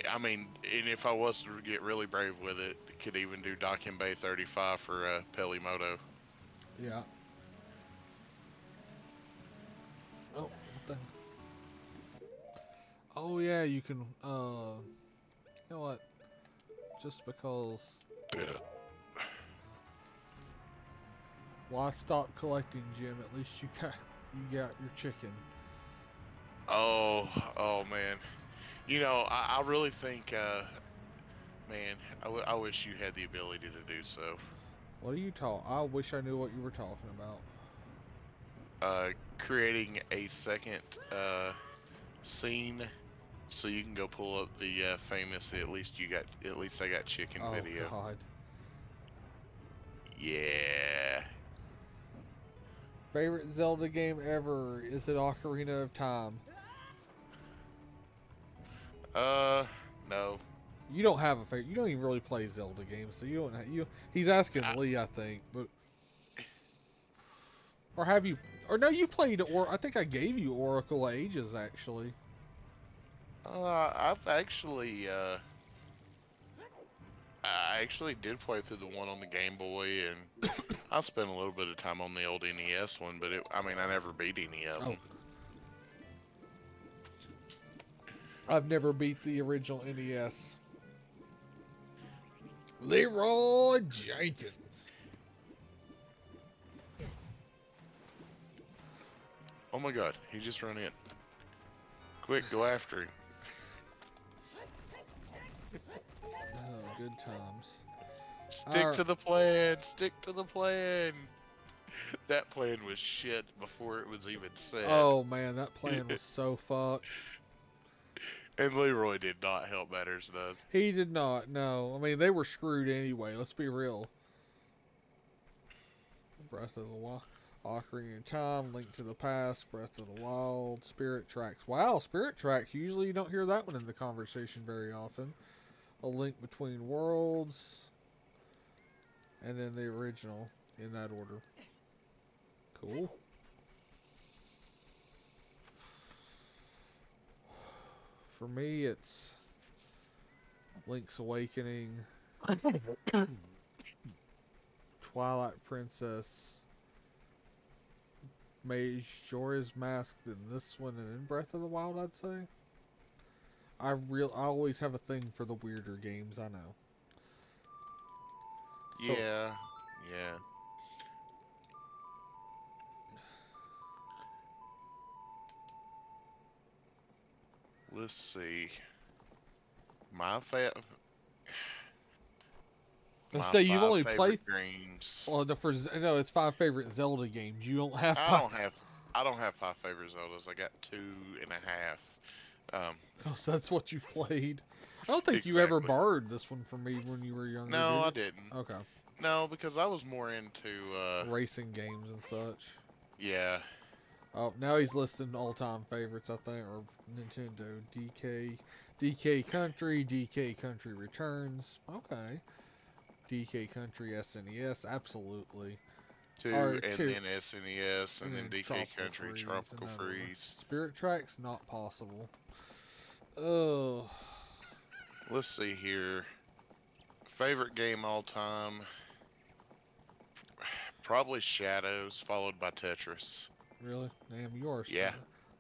I mean, and if I was to get really brave with it, could even do Docking Bay 35 for Pelimoto. Yeah. Oh, what the? Oh yeah, you can. You know what? Just because. Why stop collecting, Jim? At least you got your chicken. Oh, oh man. You know, I really think, man, I wish you had the ability to do so. What are you talking? I wish I knew what you were talking about. Creating a second scene so you can go pull up the famous at least I got chicken Oh video. God. Yeah. Favorite Zelda game ever? Is it Ocarina of Time? Uh, no. You don't have a favorite. You don't even really play Zelda games, so you don't. You. He's asking I, Lee, I think, but or have you? Or no, you played or I think I gave you Oracle Ages actually. I've actually, I actually did play through the one on the Game Boy, and I spent a little bit of time on the old NES one, but I mean, I never beat any of Oh, them. I've never beat the original NES. Leroy Jenkins. Oh my God, he just ran in. Quick, go after him. Oh, good times. Stick to the plan. Stick to the plan. That plan was shit before it was even said. Oh man, that plan was so fucked. And Leroy did not help matters none. He did not. No, I mean they were screwed anyway. Let's be real. Breath of the Wild, Ocarina of Time, Link to the Past, Breath of the Wild, Spirit Tracks. Wow, Spirit Tracks. Usually you don't hear that one in the conversation very often. A Link Between Worlds, and then the original in that order. Cool. For me, it's Link's Awakening, Twilight Princess, Majora's Mask, then this one, and then Breath of the Wild, I'd say. I always have a thing for the weirder games, I know. So, Yeah, yeah. Let's see. My fa- let's my say you've five only played, favorite games. well, no, it's 5 favorite Zelda games. You don't have I five. don't have I don't have five favorite Zeldas. I got two and a half. Oh, so that's what you've played. I don't think you ever Exactly. borrowed this one from me when you were younger, No, did I you? didn't. Okay. No, because I was more into Racing games and such. yeah. Oh, now he's listing all-time favorites, I think, or Nintendo DK. DK Country, DK Country Returns. Okay. DK Country SNES, absolutely. Two, Alright, and two. then SNES, And and then then DK Tropical Country, Freeze, Tropical another one. Freeze. Spirit Tracks, not possible. Oh, Let's see here. Favorite game all time? Probably Shadows, followed by Tetris. really? Damn, you are Yeah, smart.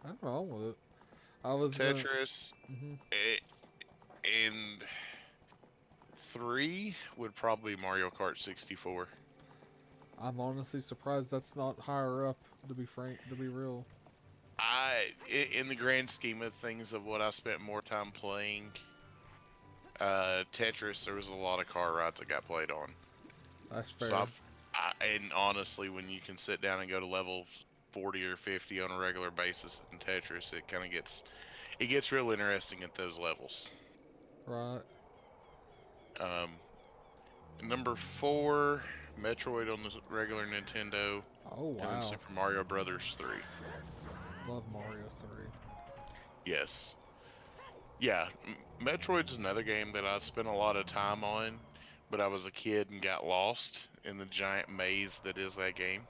I'm wrong with it. I was gonna. Tetris, hmm and three would probably Mario Kart 64. I'm honestly surprised that's not higher up. To be frank, to be real. In the grand scheme of things, of what I spent more time playing, Tetris, there was a lot of car rides that got played on. That's So fair. and honestly, when you can sit down and go to level 40 or 50 on a regular basis in Tetris, it gets real interesting at those levels. Right. Um, Number four, Metroid on the regular Nintendo, Oh and then wow. Super Mario Brothers 3. Love Mario 3. Yes. Yeah, Metroid's another game that I spent a lot of time on, but I was a kid and got lost in the giant maze that is that game,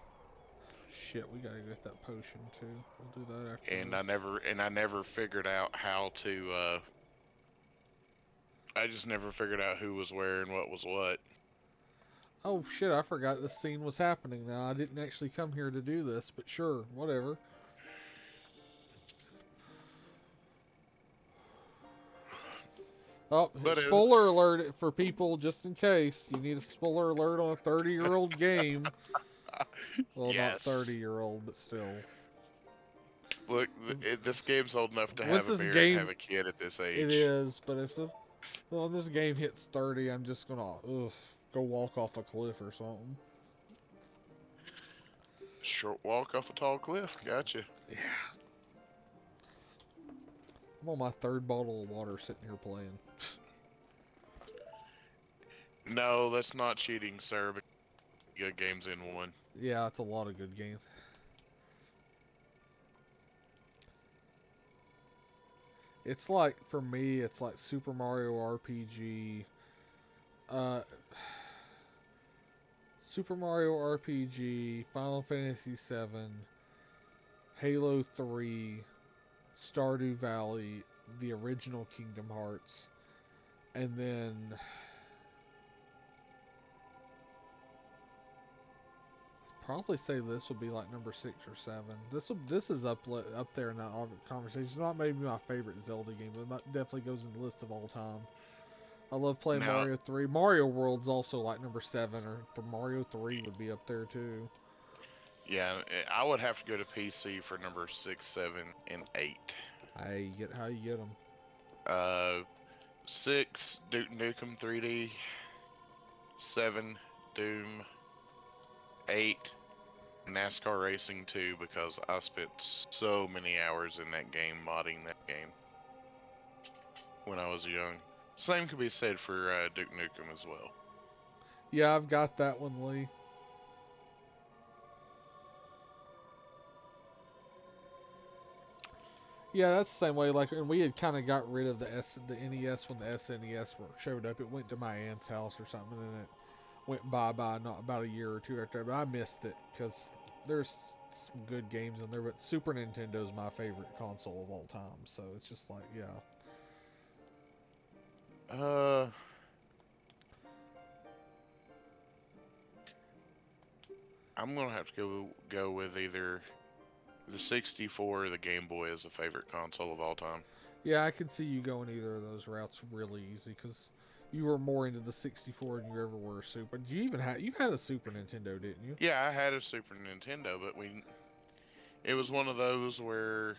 Shit, we gotta get that potion too. We'll do that after and this. I never figured out how to. I just never figured out who was where and what was what. Oh shit, I forgot this scene was happening now. I didn't actually come here to do this, but sure, whatever. Oh, But spoiler alert for people just in case. You need a spoiler alert on a 30-year-old game. Well, not yes, 30-year-old, but still. look, this game's old enough to Once have a this beard and have game, a kid at this it age. is, but if the well, this game hits 30, I'm just gonna go walk off a cliff or something. Short walk off a tall cliff. Gotcha. Yeah, I'm on my third bottle of water sitting here playing. No, that's not cheating, sir. But good games in one. Yeah, it's a lot of good games. It's like, for me, it's like Super Mario RPG, uh, Super Mario RPG, Final Fantasy VII, Halo 3, Stardew Valley, the original Kingdom Hearts, and then probably say this would be like number 6 or 7. This is up there in that conversation. It's not maybe my favorite Zelda game, but it definitely goes in the list of all time. I love playing Now, Mario 3. Mario World's also like number 7, or the Mario 3 would be up there too. yeah, I would have to go to PC for number 6, 7, and 8. Hey, you get how you get them. Uh, 6, Duke Nukem 3D. 7, Doom. 8, NASCAR Racing 2, because I spent so many hours in that game modding that game when I was young. Same could be said for Duke Nukem as well. Yeah, I've got that one, Lee. Yeah, that's the same way. Like, and we had kind of got rid of the NES when the SNES showed up. It went to my aunt's house or something, and it went bye not about a year or two after. But I missed it because there's some good games in there. But Super Nintendo is my favorite console of all time. So it's just like, yeah, Uh, I'm gonna have to go with either the 64 or the Game Boy as a favorite console of all time. yeah. I can see you going either of those routes really easy because you were more into the 64 than you ever were a Super. You had a Super Nintendo, didn't you? Yeah, I had a Super Nintendo, but it was one of those where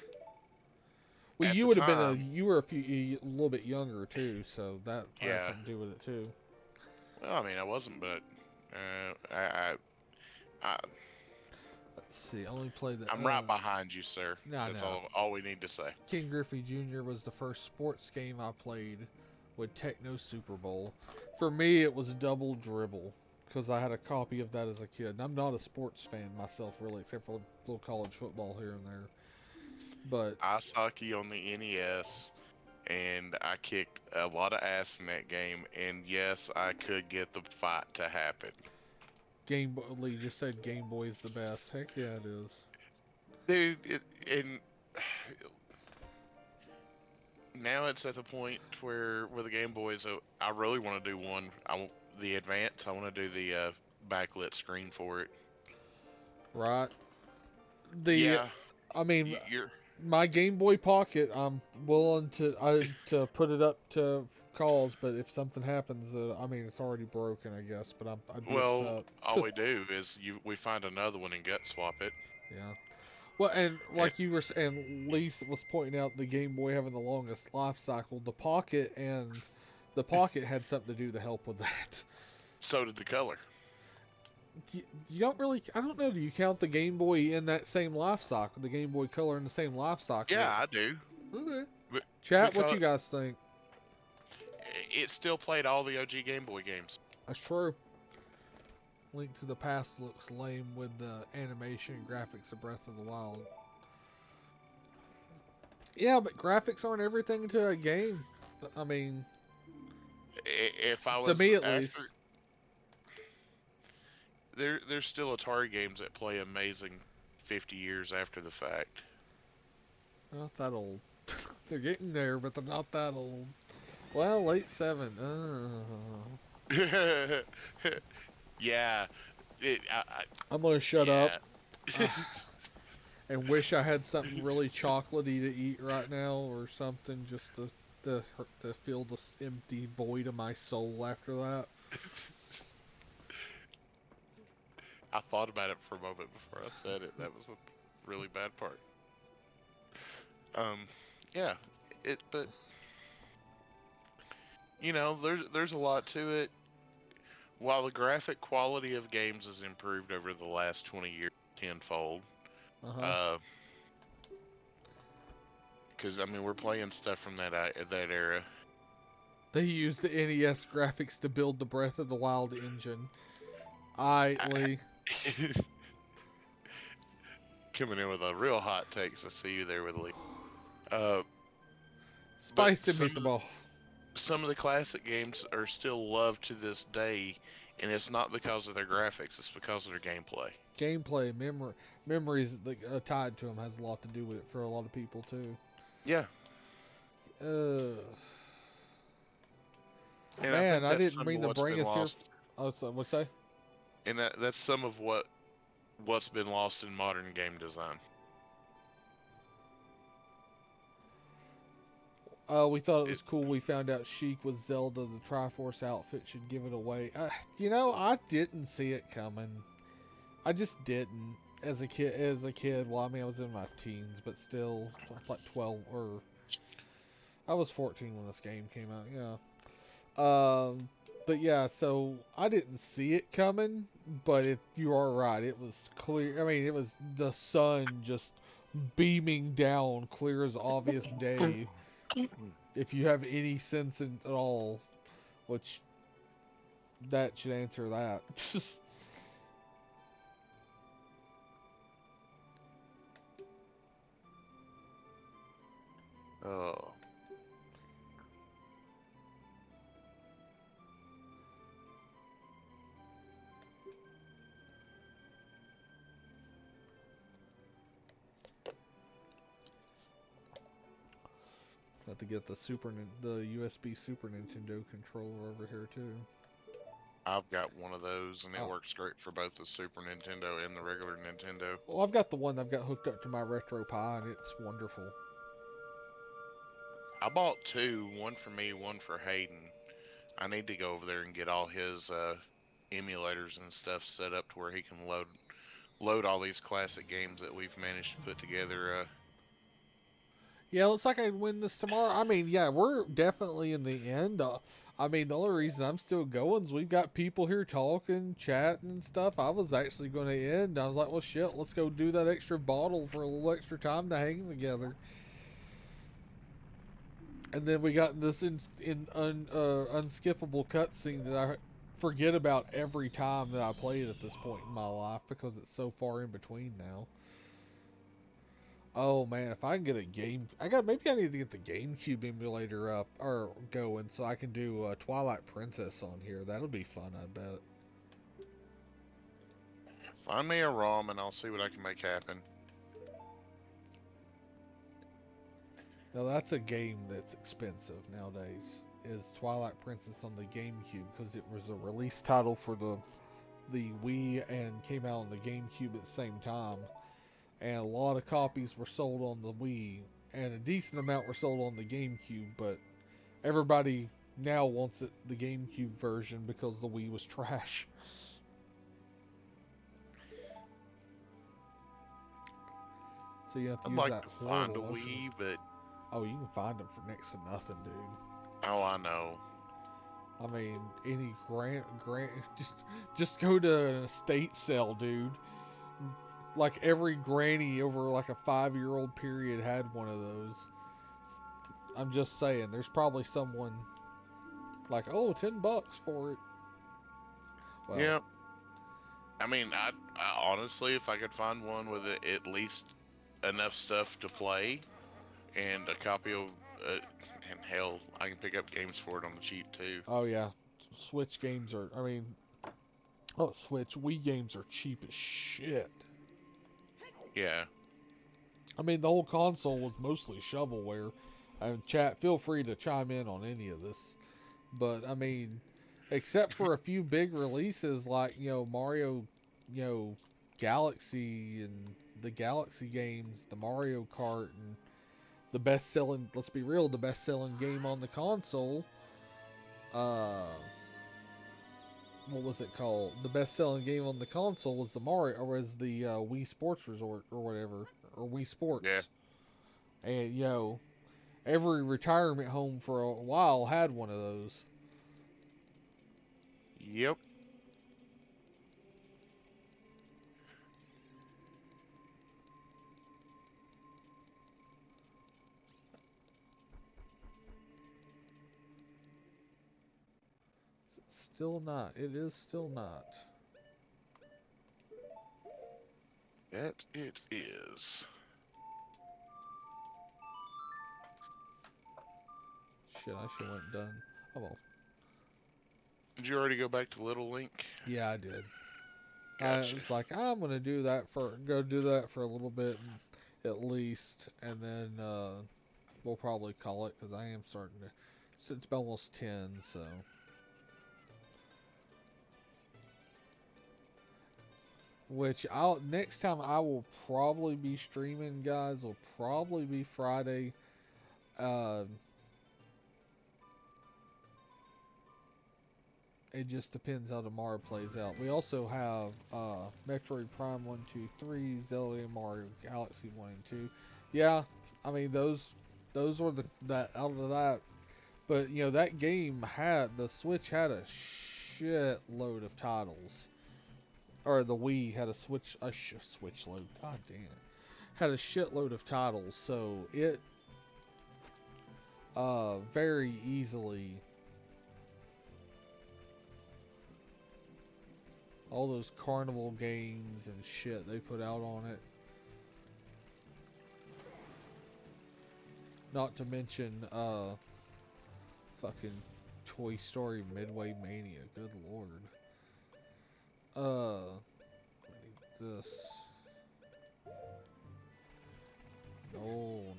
Well, at you the would have been time, you were a little bit younger too, so that had yeah. something to do with it too. Well, I mean, I wasn't, but I Let's see. I only played the. I'm right behind you, sir. No, That's no. all we need to say. King Griffey Jr. was the first sports game I played with Techno Super Bowl. For me, it was Double Dribble because I had a copy of that as a kid. And I'm not a sports fan myself, really, except for a little college football here and there. But Ice hockey on the NES. and I kicked a lot of ass in that game. And yes, I could get the fight to happen. Game Boy, Lee just said Game Boy is the best. Heck yeah, it is. Dude, and now it's at the point where with the Game Boys, I really want to do one. The Advance. I want to do the backlit screen for it. Right. The, Yeah, I mean, you're my Game Boy Pocket, I'm willing to put it up to calls, but if something happens, I mean, it's already broken, I guess. But I'd be well. upset. All we do is we find another one and gut swap it. Yeah. Well, and And, like you were saying, Lisa was pointing out the Game Boy having the longest life cycle. The Pocket had something to do to help with that. so did the color. You don't really, I don't know. Do you count the Game Boy in that same life cycle? The Game Boy Color in the same life cycle? Yeah, I do. Okay. But Chat, what because you guys think? it still played all the OG Game Boy games. That's true. Link to the Past looks lame with the animation and graphics of Breath of the Wild. Yeah, but graphics aren't everything to a game. I mean, If I to was me at after least. there's still Atari games that play amazing 50 years after the fact. Not that old. They're getting there, but they're not that old. Well, late 7. Yeah, I'm gonna shut up yeah. uh, and wish I had something really chocolatey to eat right now, or something just to fill this empty void of my soul after that. I thought about it for a moment before I said it. That was a really bad part. Um, yeah, but there's a lot to it. While the graphic quality of games has improved over the last 20 years tenfold, Uh huh. uh, because I mean we're playing stuff from that era. They used the NES graphics to build the Breath of the Wild engine. Lee. Coming in with a real hot takes. I see you there with Lee. Uh, but Spicy meatball. some of the classic games are still loved to this day, and it's not because of their graphics; it's because of their gameplay. Gameplay, memories that tied to them has a lot to do with it for a lot of people too. Yeah, Uh, and I Man, think I that's didn't some of mean to what's bring been us here. lost, Oh, so what's that? and that's some of what's been lost in modern game design. We thought it It, was cool. We found out Sheik was Zelda. The Triforce outfit should give it away. I didn't see it coming. I just didn't. As a kid, well, I mean, I was in my teens, but still, I was like 12 or I was 14 when this game came out. Yeah. But yeah, so I didn't see it coming, but you are right. It was clear. I mean, it was the sun just beaming down, clear as obvious day. If you have any sense at all, which that should answer that. oh, Got to get the USB Super Nintendo controller over here too. I've got one of those, and it Oh, works great for both the Super Nintendo and the regular Nintendo. well, I've got the one I've got hooked up to my Retro Pi, and it's wonderful. I bought two, one for me, one for Hayden. I need to go over there and get all his emulators and stuff set up to where he can load all these classic games that we've managed to put together. Yeah, looks like I'd win this tomorrow. I mean, yeah, we're definitely in the end. I mean, the only reason I'm still going is we've got people here talking, chatting, and stuff. I was actually going to end. I was like, well, shit, let's go do that extra bottle for a little extra time to hang together. And then we got this unskippable cutscene that I forget about every time that I play it at this point in my life because it's so far in between now. Oh man, if I can get a game, maybe I need to get the GameCube emulator up or going so I can do Twilight Princess on here. That'll be fun, I bet. Find me a ROM and I'll see what I can make happen. Now that's a game that's expensive nowadays. Is Twilight Princess on the GameCube because it was a release title for the Wii and came out on the GameCube at the same time. And a lot of copies were sold on the Wii, and a decent amount were sold on the GameCube, but everybody now wants the GameCube version because the Wii was trash. So you have to I'd use like that to find a horrible motion. Wii, but Oh, you can find them for next to nothing, dude. oh, I know. I mean, any just go to an estate sale, dude. Like every granny over like a 5-year-old period had one of those. I'm just saying, there's probably someone like, oh, $10 for it. Well, Yeah, I mean, I honestly, if I could find one with at least enough stuff to play and a copy of, uh, and hell, I can pick up games for it on the cheap too. oh yeah, Switch games are. I mean, oh Switch Wii games are cheap as shit. Yeah, I mean, the whole console was mostly shovelware. And chat, feel free to chime in on any of this. But I mean, except for a few big releases like Mario, Galaxy and the Galaxy games, the Mario Kart, and the best selling. Let's be real, the best selling game on the console. What was it called? The best selling game on the console was the Mario, or was the Wii Sports Resort, or whatever, or Wii yeah, Sports. And every retirement home for a while had one of those. yep. Still not. It is still not. That it is. Shit, I should went done. Oh well. Did you already go back to Little Link? Yeah, I did. I Gotcha. was like, I'm gonna go do that for a little bit, at least, and then we'll probably call it because I am starting to. So it's almost 10, so. Which next time I will probably be streaming, guys. Will probably be Friday. Uh, it just depends how tomorrow plays out. We also have Metroid Prime 1, 2, 3, Zelda and Mario Galaxy 1 and 2. Yeah, I mean those were that out of that. But that game the Switch had a shit load of titles. Or the Wii had a Switch load. God damn. Had a shitload of titles, so it very easily all those carnival games and shit they put out on it. Not to mention fucking Toy Story Midway Mania. Good lord. I need this. No.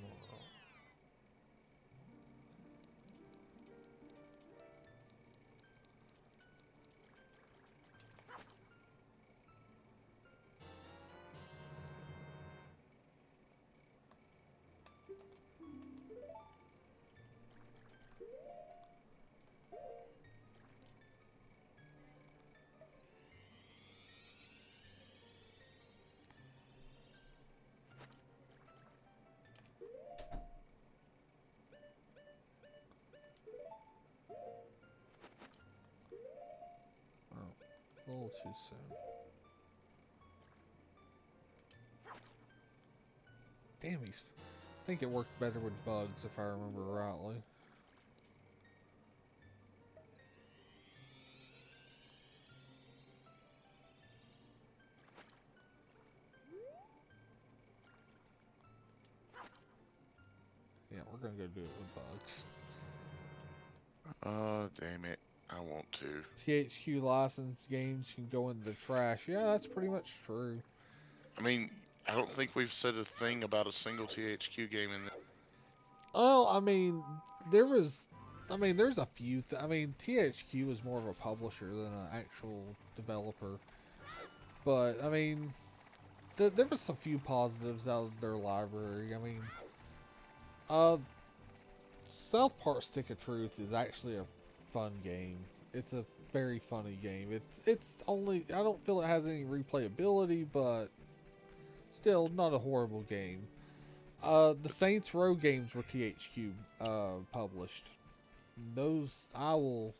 A little too soon. Damn, I think it worked better with bugs if I remember rightly. we're gonna go do it with bugs. Oh, damn it. I want to. THQ licensed games can go into the trash. Yeah, that's pretty much true. I mean, I don't think we've said a thing about a single THQ game in this. Oh, I mean, there was, I mean, there's a few. I mean, THQ is more of a publisher than an actual developer. But I mean, there was some few positives out of their library. I mean, uh, South Park Stick of Truth is actually a fun game. It's a very funny game. It's only, I don't feel it has any replayability, but still not a horrible game. The Saints Row games were THQ published. Those I'll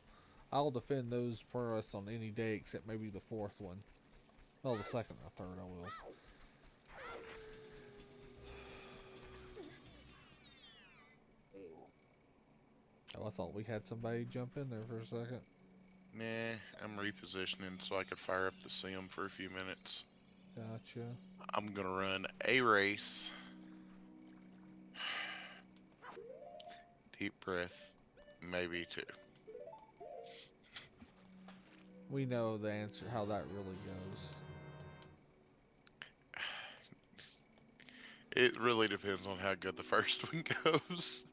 defend those for us on any day except maybe the fourth one. Well, the second or third I will. Oh, I thought we had somebody jump in there for a second. Nah, I'm repositioning so I could fire up the sim for a few minutes. Gotcha. I'm gonna run a race. Deep breath, maybe two. We know the answer, how that really goes. It really depends on how good the first one goes.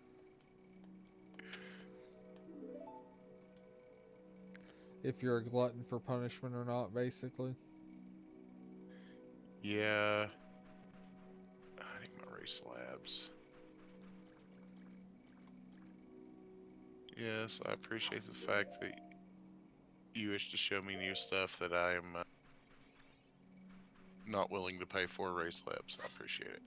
If you're a glutton for punishment or not, basically. Yeah, I need my race labs. Yes, I appreciate the fact that you wish to show me new stuff that I am not willing to pay for race labs. I appreciate it.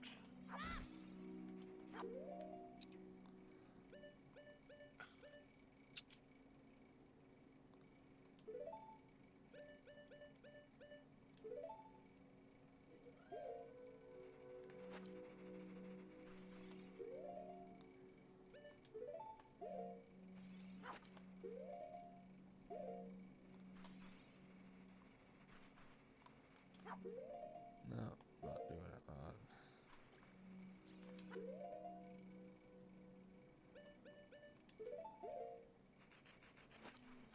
No, not doing it right.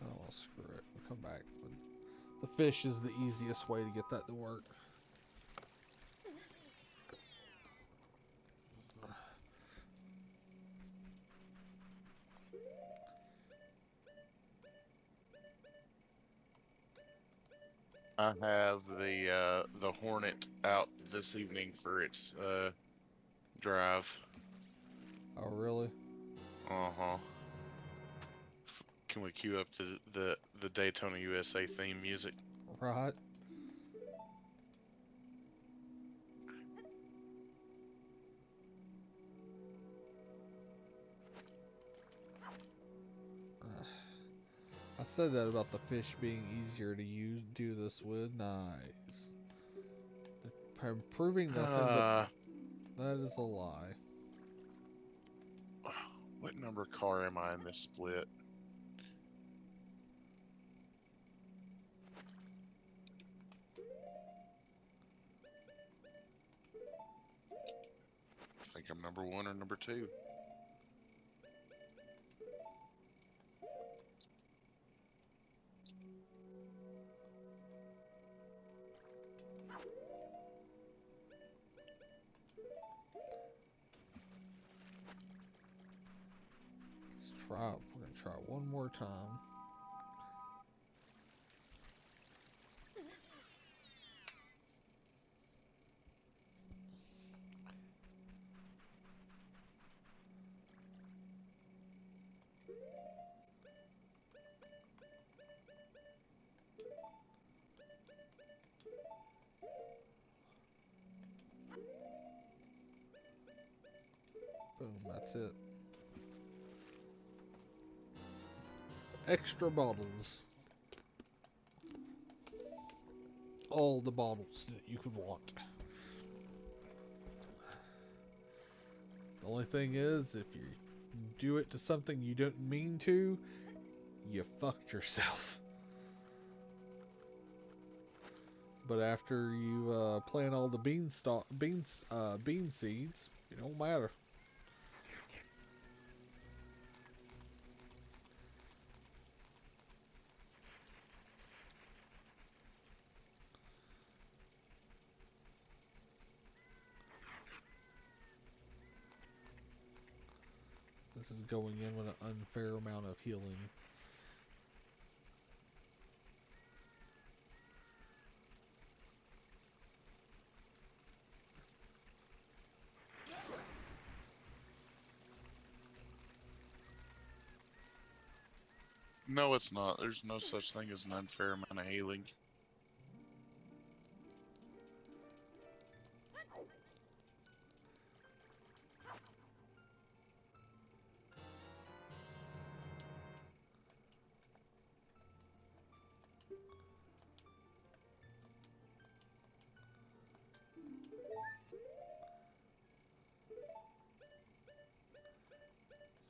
Oh, well, screw it. We'll come back. The fish is the easiest way to get that to work. I have the Hornet out this evening for its drive. Oh, really? Uh-huh. Can we cue up the Daytona USA theme music? Right. I said that about the fish being easier to do this with. Nice. Proving nothing, but Uh, that is a lie. what number car am I in this split? I think I'm number one or number two. Let's try. We're gonna try one more time. Boom. That's it. Extra bottles. All the bottles that you could want. The only thing is, if you do it to something you don't mean to, you fucked yourself. But after you plant all the bean seeds, it don't matter. is going in with an unfair amount of healing. No, it's not. There's no such thing as an unfair amount of healing.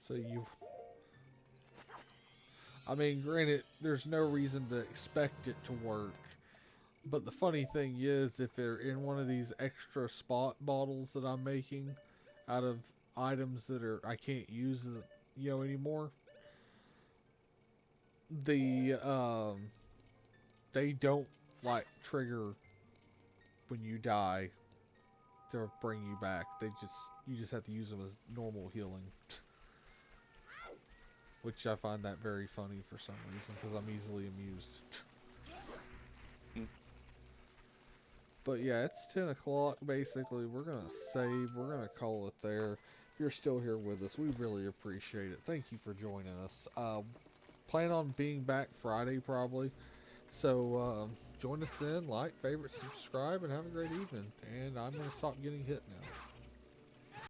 So I mean, granted, there's no reason to expect it to work. But the funny thing is, if they're in one of these extra spot bottles that I'm making out of items that I can't use, anymore, the they don't like trigger when you die to bring you back. You just have to use them as normal healing, which I find that very funny for some reason because I'm easily amused. But yeah, it's 10 o'clock basically. We're going to save. We're going to call it there. If you're still here with us, we really appreciate it. Thank you for joining us. Plan on being back Friday probably. So join us then. Like, favorite, subscribe, and have a great evening. And I'm going to stop getting hit now.